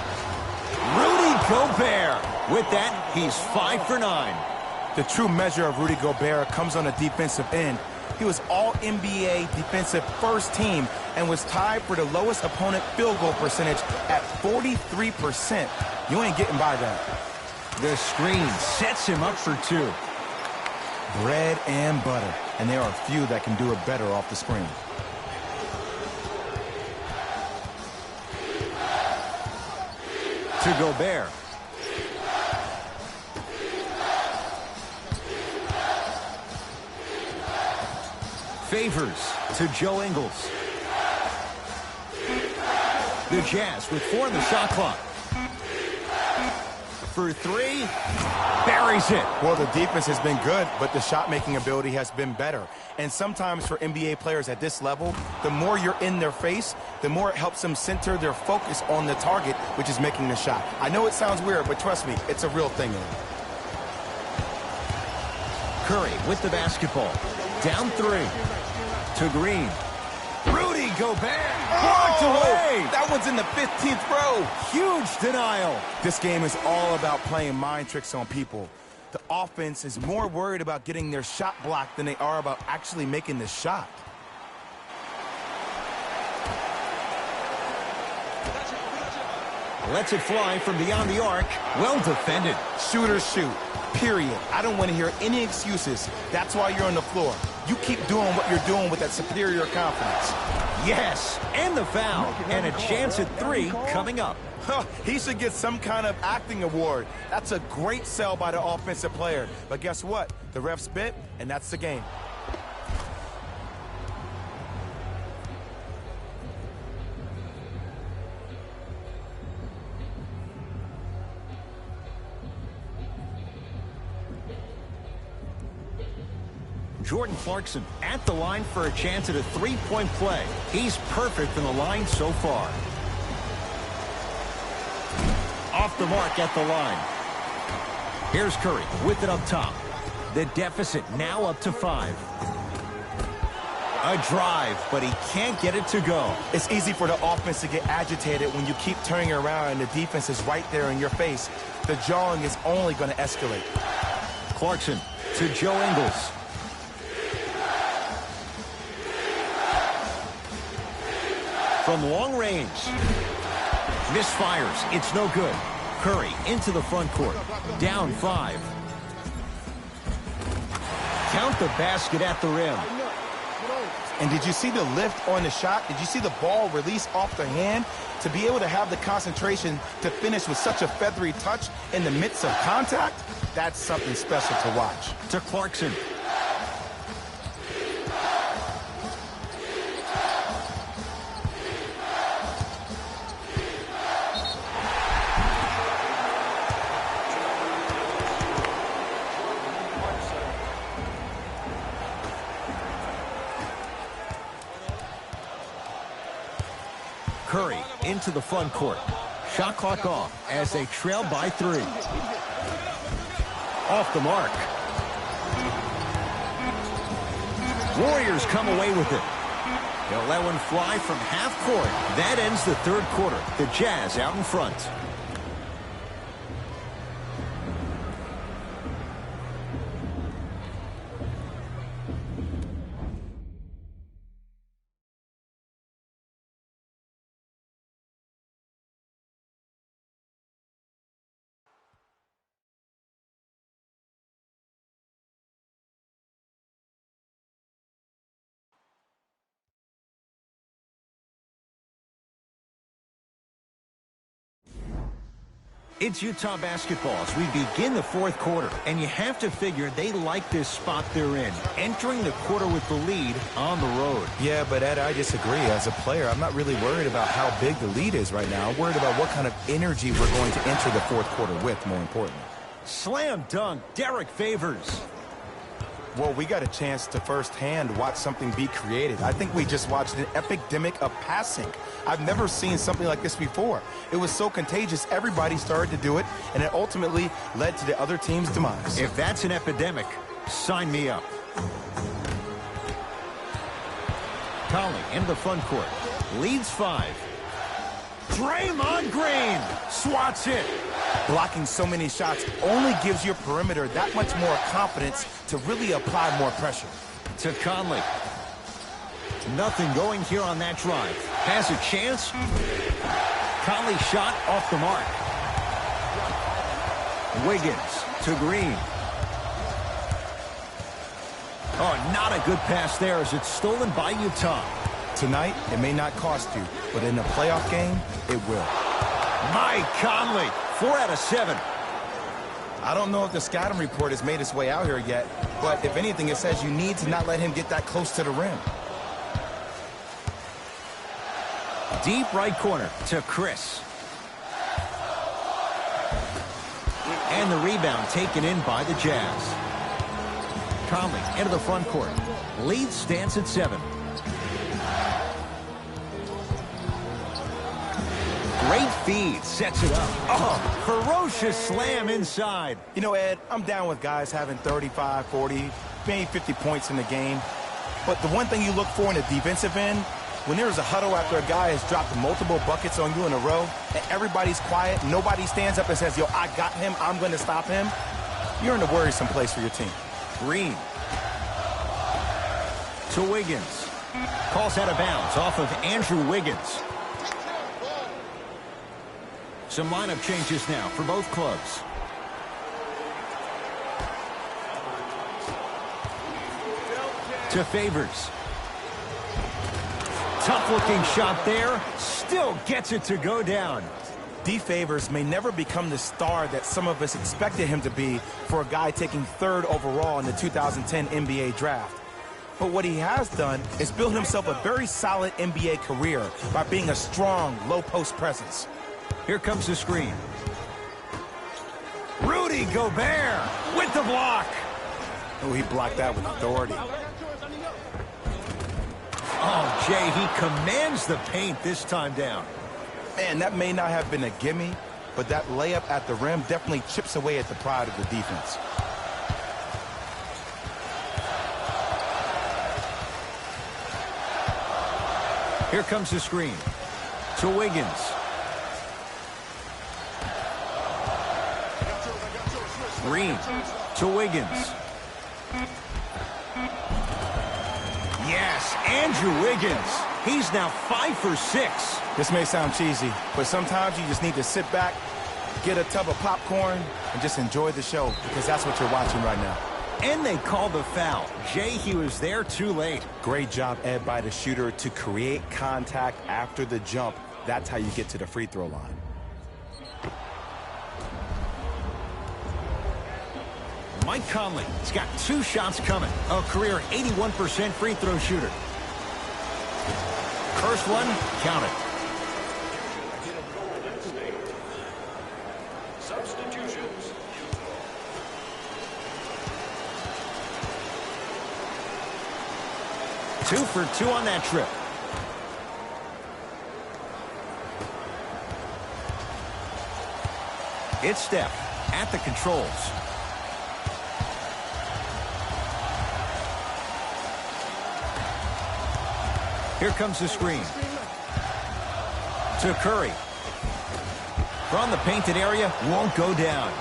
Rudy Golbert. With that, he's 5 for 9. The true measure of Rudy Golbert comes on the defensive end. He was all-NBA defensive first team and was tied for the lowest opponent field goal percentage at 43%. You ain't getting by that. The screen sets him up for 2. Bread and butter. And there are few that can do it better off the screen. To Gobert. Favors to Joe Ingles. The Jazz with 4 on the shot clock. For 3. Buries it. Well, the defense has been good, but the shot-making ability has been better. And sometimes for NBA players at this level, the more you're in their face, the more it helps them center their focus on the target, which is making the shot. I know it sounds weird, but trust me, it's a real thing. Curry with the basketball. Down 3. To Green. Rudy Gobert. Blocked away. That one's in the 15th row. Huge denial. This game is all about playing mind tricks on people. The offense is more worried about getting their shot blocked than they are about actually making the shot. Lets it fly from beyond the arc. Well defended. Shooters shoot. Period. I don't want to hear any excuses. That's why you're on the floor. You keep doing what you're doing with that superior confidence. Yes, and the foul. And a chance at 3 coming up. He should get some kind of acting award. That's a great sell by the offensive player. But guess what? The refs bit, and that's the game. Jordan Clarkson at the line for a chance at a 3-point play. He's perfect from the line so far. Off the mark at the line. Here's Curry with it up top. The deficit now up to 5. A drive, but he can't get it to go. It's easy for the offense to get agitated when you keep turning around and the defense is right there in your face. The jawing is only going to escalate. Clarkson to Joe Ingles. From long range. Misfires. It's no good. Curry into the front court. Down 5. Count the basket at the rim. And did you see the lift on the shot? Did you see the ball release off the hand? To be able to have the concentration to finish with such a feathery touch in the midst of contact, that's something special to watch. To Clarkson. Curry into the front court. Shot clock off as they trail by 3. Off the mark. Warriors come away with it. They'll let one fly from half court. That ends the 3rd quarter. The Jazz out in front. It's Utah basketball as we begin the fourth quarter, and you have to figure they like this spot they're in, entering the quarter with the lead on the road. Yeah, but Ed, I disagree. As a player, I'm not really worried about how big the lead is right now. I'm worried about what kind of energy we're going to enter the fourth quarter with, more importantly. Slam dunk, Derek Favors. Well, we got a chance to firsthand watch something be created. I think we just watched an epidemic of passing. I've never seen something like this before. It was so contagious, everybody started to do it, and it ultimately led to the other team's demise. If that's an epidemic, sign me up. Conley into the front court. Leads 5. Draymond Green swats it. Blocking so many shots only gives your perimeter that much more confidence to really apply more pressure. To Conley. Nothing going here on that drive. Has a chance. Conley shot off the mark. Wiggins to Green. Oh, not a good pass there as it's stolen by Utah. Tonight, it may not cost you, but in a playoff game, it will. Mike Conley, 4 out of 7. I don't know if the scouting report has made its way out here yet, but if anything, it says you need to not let him get that close to the rim. Deep right corner to Chris. And the rebound taken in by the Jazz. Conley into the front court. Lead stands at 7. Great feed, sets it up. Oh, ferocious slam inside. You know, Ed, I'm down with guys having 35, 40, maybe 50 points in the game. But the one thing you look for in the defensive end, when there's a huddle after a guy has dropped multiple buckets on you in a row, and everybody's quiet, nobody stands up and says, yo, I got him, I'm going to stop him, you're in a worrisome place for your team. Green. To Wiggins. Calls out of bounds off of Andrew Wiggins. Some lineup changes now for both clubs. To Favors. Tough-looking shot there. Still gets it to go down. D. Favors may never become the star that some of us expected him to be for a guy taking 3rd overall in the 2010 NBA draft. But what he has done is build himself a very solid NBA career by being a strong, low-post presence. Here comes the screen. Rudy Golbert with the block. Oh, he blocked that with authority. Oh, Jay, he commands the paint this time down. Man, that may not have been a gimme, but that layup at the rim definitely chips away at the pride of the defense. Here comes the screen. To Wiggins. Green to Wiggins. Yes, Andrew Wiggins. He's now 5 for 6. This may sound cheesy, but sometimes you just need to sit back, get a tub of popcorn, and just enjoy the show, because that's what you're watching right now. And they called the foul. Jay, he was there too late. Great job, Ed, by the shooter to create contact after the jump. That's how you get to the free throw line. Mike Conley has got 2 shots coming. A career 81% free throw shooter. First one, count it. Substitutions. Two for 2 on that trip. It's Steph at the controls. Here comes the screen. To Curry. From the painted area, won't go down.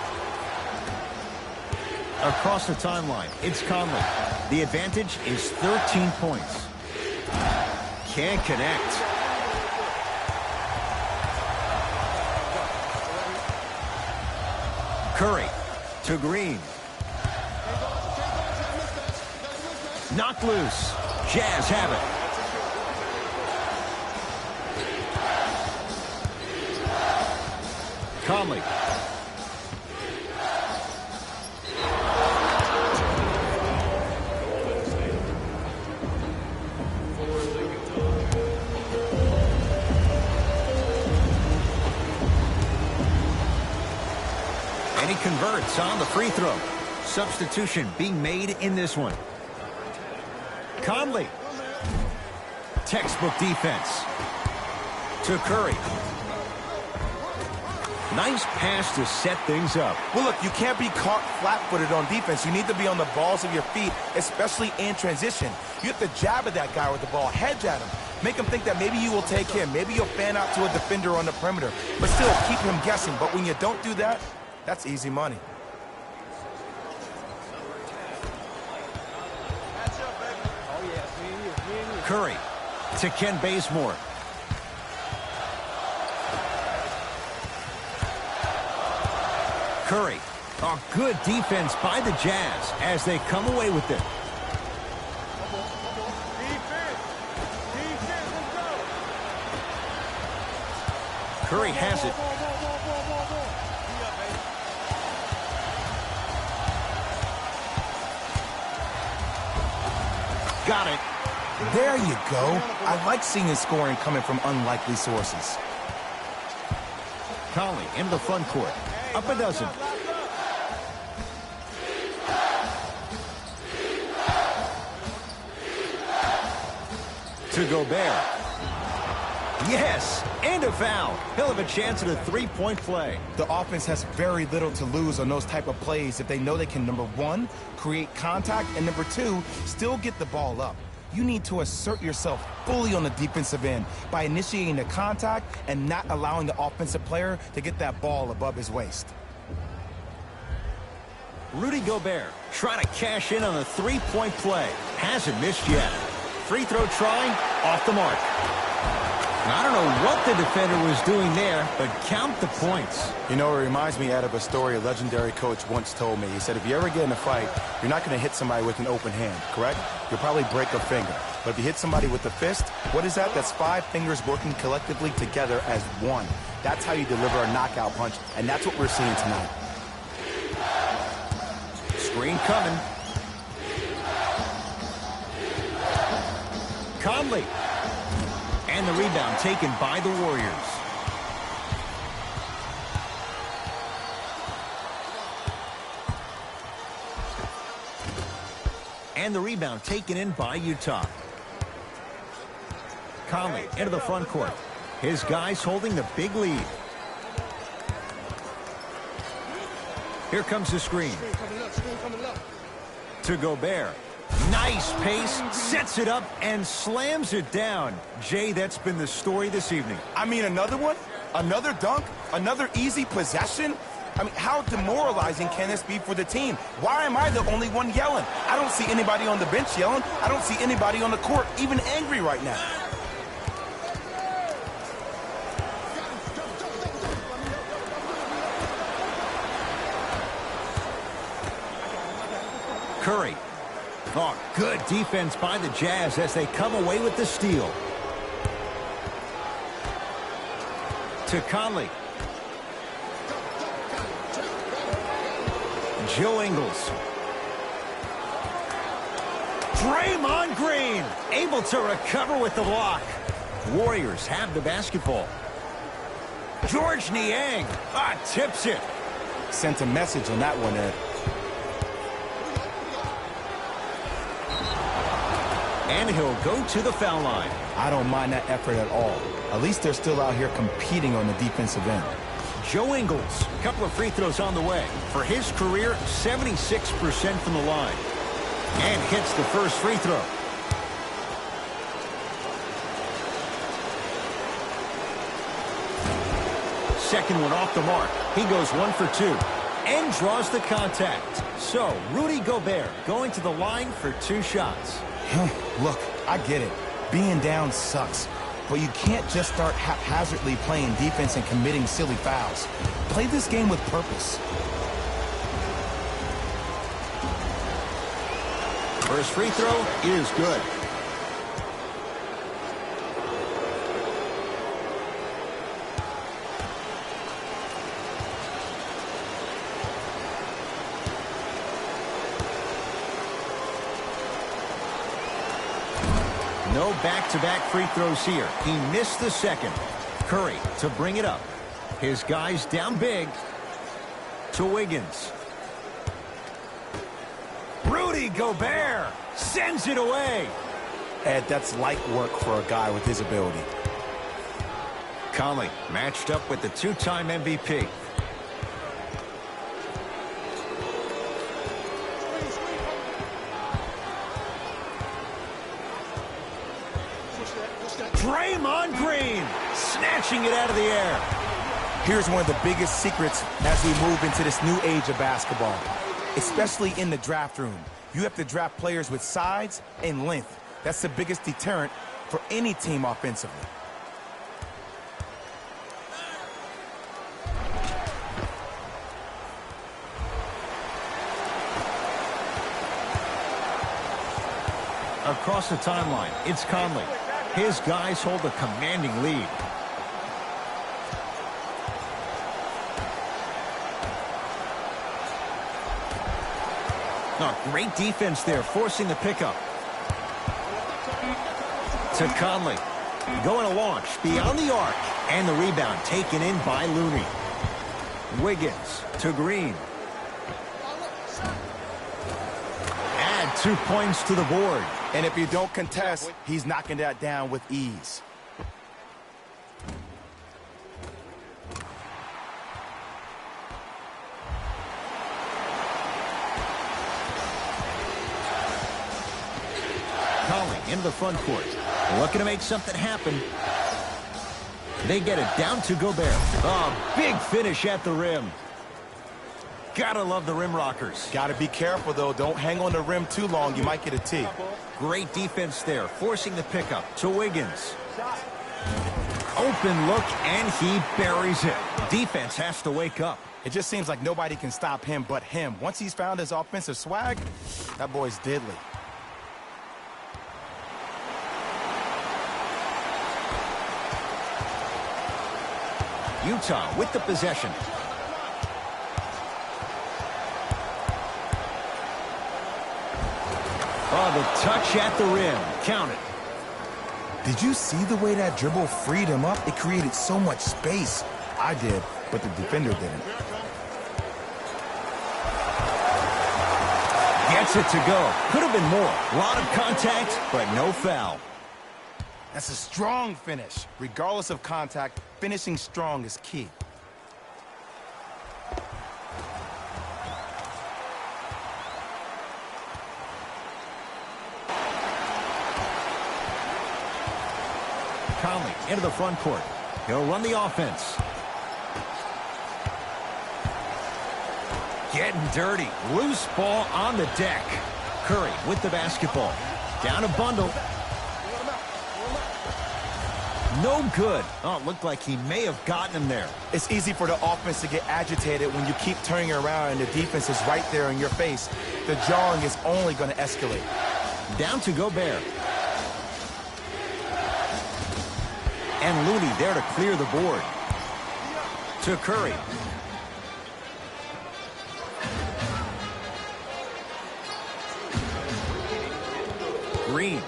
Across the timeline, it's Conley. The advantage is 13 points. Can't connect. Curry to Green. Knocked loose. Jazz have it. Conley. And he converts on the free throw. Substitution being made in this one. Conley. Textbook defense. To Curry. Nice pass to set things up. Well, look, you can't be caught flat-footed on defense. You need to be on the balls of your feet, especially in transition. You have to jab at that guy with the ball, hedge at him. Make him think that maybe you will take him. Maybe you'll fan out to a defender on the perimeter. But still, keep him guessing. But when you don't do that, that's easy money. Curry to Ken Bazemore. Curry. A good defense by the Jazz as they come away with it. Curry has it. Got it. There you go. I like seeing his scoring coming from unlikely sources. Conley into the front court. Up a dozen. To Golbert. Yes, and a foul. He'll have a chance at a three-point play. The offense has very little to lose on those type of plays if they know they can, number one, create contact, and number two, still get the ball up. You need to assert yourself fully on the defensive end by initiating the contact and not allowing the offensive player to get that ball above his waist. Rudy Golbert trying to cash in on a three-point play. Hasn't missed yet. Free throw trying, off the mark. I don't know what the defender was doing there, but count the points. You know, it reminds me, Ed, of a story a legendary coach once told me. He said, if you ever get in a fight, you're not going to hit somebody with an open hand, correct? You'll probably break a finger. But if you hit somebody with a fist, what is that? That's 5 fingers working collectively together as one. That's how you deliver a knockout punch, and that's what we're seeing tonight. Screen coming. Conley. And the rebound taken by the Warriors. And the rebound taken in by Utah. Conley into the front court. His guys holding the big lead. Here comes the screen. To Golbert. Nice pace, sets it up, and slams it down. Jay, that's been the story this evening. I mean, another one? Another dunk? Another easy possession? I mean, how demoralizing can this be for the team? Why am I the only one yelling? I don't see anybody on the bench yelling. I don't see anybody on the court even angry right now. Curry. Oh, good defense by the Jazz as they come away with the steal. To Conley. Joe Ingles. Draymond Green able to recover with the block. Warriors have the basketball. George Niang tips it. Sent a message on that one, Ed. And he'll go to the foul line. I don't mind that effort at all. At least they're still out here competing on the defensive end. Joe Ingles, a couple of free throws on the way. For his career, 76% from the line. And hits the first free throw. Second one off the mark. He goes 1 for 2. And draws the contact. So, Rudy Golbert going to the line for 2 shots. Look, I get it. Being down sucks. But you can't just start haphazardly playing defense and committing silly fouls. Play this game with purpose. First free throw is good. No back-to-back free throws here. He missed the second. Curry to bring it up. His guys down big. To Wiggins. Rudy Golbert sends it away. Ed, that's light work for a guy with his ability. Conley matched up with the two-time MVP. Draymond Green snatching it out of the air. Here's one of the biggest secrets as we move into this new age of basketball, especially in the draft room. You have to draft players with size and length. That's the biggest deterrent for any team offensively. Across the timeline, it's Conley. His guys hold a commanding lead. Oh, great defense there, forcing the pickup. To Conley. Going to launch beyond the arc. And the rebound taken in by Looney. Wiggins to Green. Add 2 points to the board. And if you don't contest, he's knocking that down with ease. Conley into the front court. Looking to make something happen. They get it down to Golbert. Oh, big finish at the rim. Gotta love the rim rockers. Gotta be careful, though. Don't hang on the rim too long. You might get a tee. Great defense there, forcing the pickup to Wiggins. Open look, and he buries it. Defense has to wake up. It just seems like nobody can stop him but him. Once he's found his offensive swag, that boy's deadly. Utah with the possession. Oh, the touch at the rim. Count it. Did you see the way that dribble freed him up? It created so much space. I did, but the defender didn't. Gets it to go. Could have been more. A lot of contact, but no foul. That's a strong finish. Regardless of contact, finishing strong is key. Conley into the front court. He'll run the offense. Getting dirty. Loose ball on the deck. Curry with the basketball. Down a bundle. No good. Oh, it looked like he may have gotten him there. It's easy for the offense to get agitated when you keep turning around and the defense is right there in your face. The jarring is only going to escalate. Down to Golbert. And Looney there to clear the board. To Curry. Green.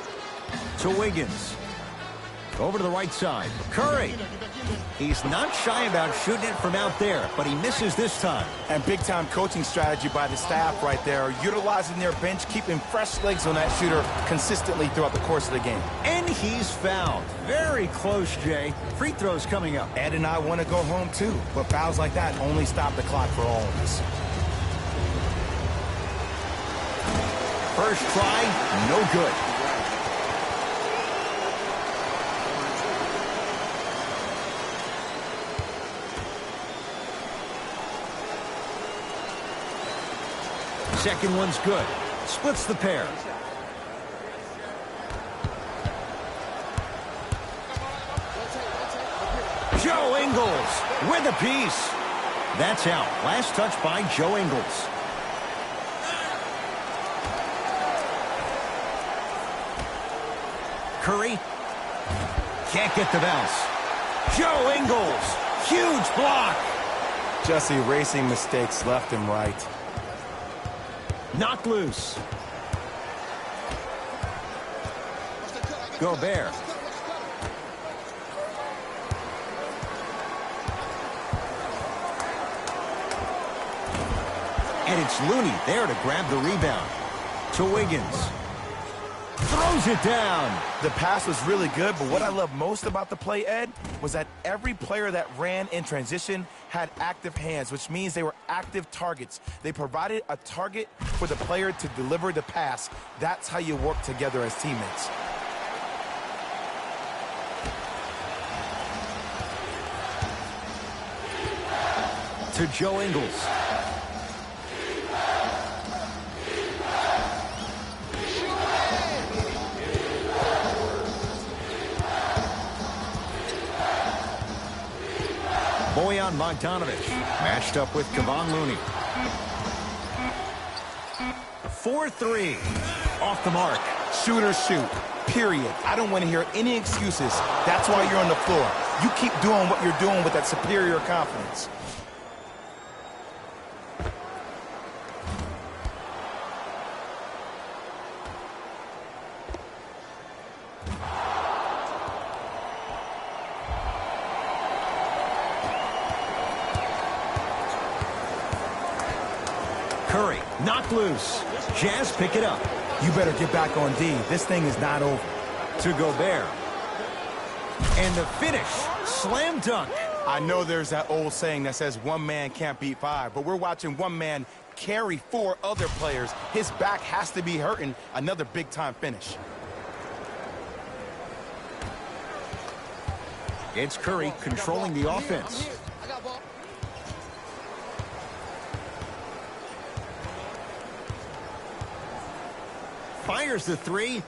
To Wiggins. Over to the right side. Curry. He's not shy about shooting it from out there, but he misses this time. And big-time coaching strategy by the staff right there, utilizing their bench, keeping fresh legs on that shooter consistently throughout the course of the game. And he's fouled. Very close, Jay. Free throws coming up. Ed and I want to go home, too, but fouls like that only stop the clock for all of us. First try, no good. Second one's good. Splits the pair. Joe Ingles with a piece. That's out. Last touch by Joe Ingles. Curry can't get the bounce. Joe Ingles, huge block. Just erasing mistakes left and right. Knocked loose. Golbert. And it's Looney there to grab the rebound. To Wiggins. Throws it down. The pass was really good, but what I love most about the play, Ed, was that every player that ran in transition had active hands, which means they were active targets. They provided a target for the player to deliver the pass. That's how you work together as teammates. To Joe Ingles. Bojan Bogdanovic matched up with Kevon Looney. 4-3. Off the mark. Shoot or shoot, period. I don't want to hear any excuses. That's why you're on the floor. You keep doing what you're doing with that superior confidence. Curry, knocked loose. Jazz pick it up. You better get back on D. This thing is not over. To Golbert. And the finish. Slam dunk. I know there's that old saying that says one man can't beat five, but we're watching one man carry four other players. His back has to be hurting. Another big-time finish. It's Curry controlling the offense. Fires the three,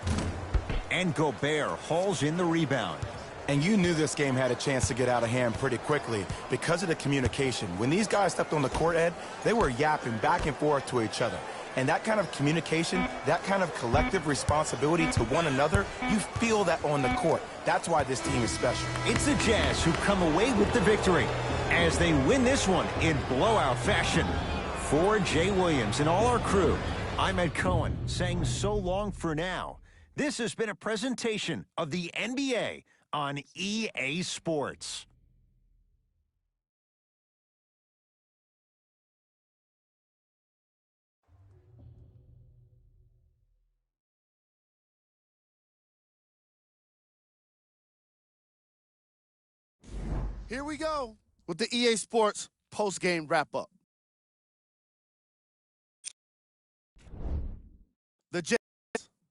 and Golbert hauls in the rebound. And you knew this game had a chance to get out of hand pretty quickly because of the communication. When these guys stepped on the court, Ed, they were yapping back and forth to each other. And that kind of communication, that kind of collective responsibility to one another, you feel that on the court. That's why this team is special. It's the Jazz who come away with the victory as they win this one in blowout fashion. For Jay Williams and all our crew, I'm Ed Cohen saying so long for now. This has been a presentation of the NBA on EA Sports. Here we go with the EA Sports post-game wrap-up. The Jazz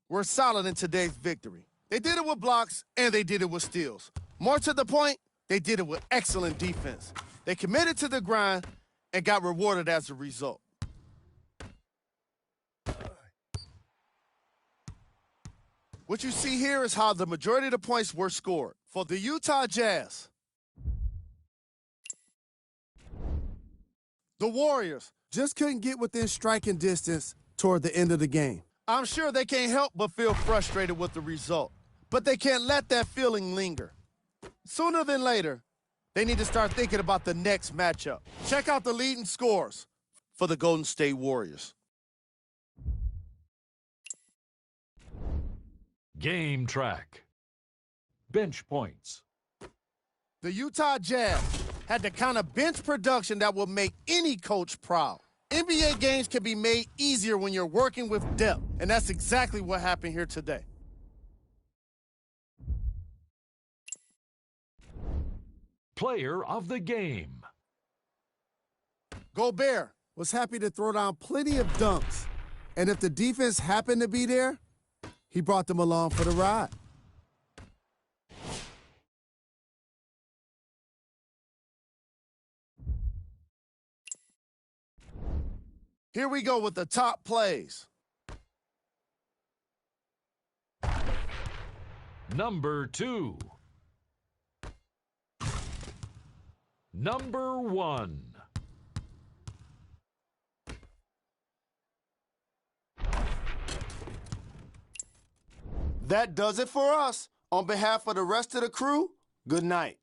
were solid in today's victory. They did it with blocks, and they did it with steals. More to the point, they did it with excellent defense. They committed to the grind and got rewarded as a result. What you see here is how the majority of the points were scored. For the Utah Jazz, the Warriors just couldn't get within striking distance toward the end of the game. I'm sure they can't help but feel frustrated with the result, but they can't let that feeling linger. Sooner than later, they need to start thinking about the next matchup. Check out the leading scores for the Golden State Warriors. Game track. Bench points. The Utah Jazz had the kind of bench production that will make any coach proud. NBA games can be made easier when you're working with depth, and that's exactly what happened here today. Player of the game. Golbert was happy to throw down plenty of dunks, and if the defense happened to be there, he brought them along for the ride. Here we go with the top plays. Number 2. Number 1. That does it for us. On behalf of the rest of the crew, good night.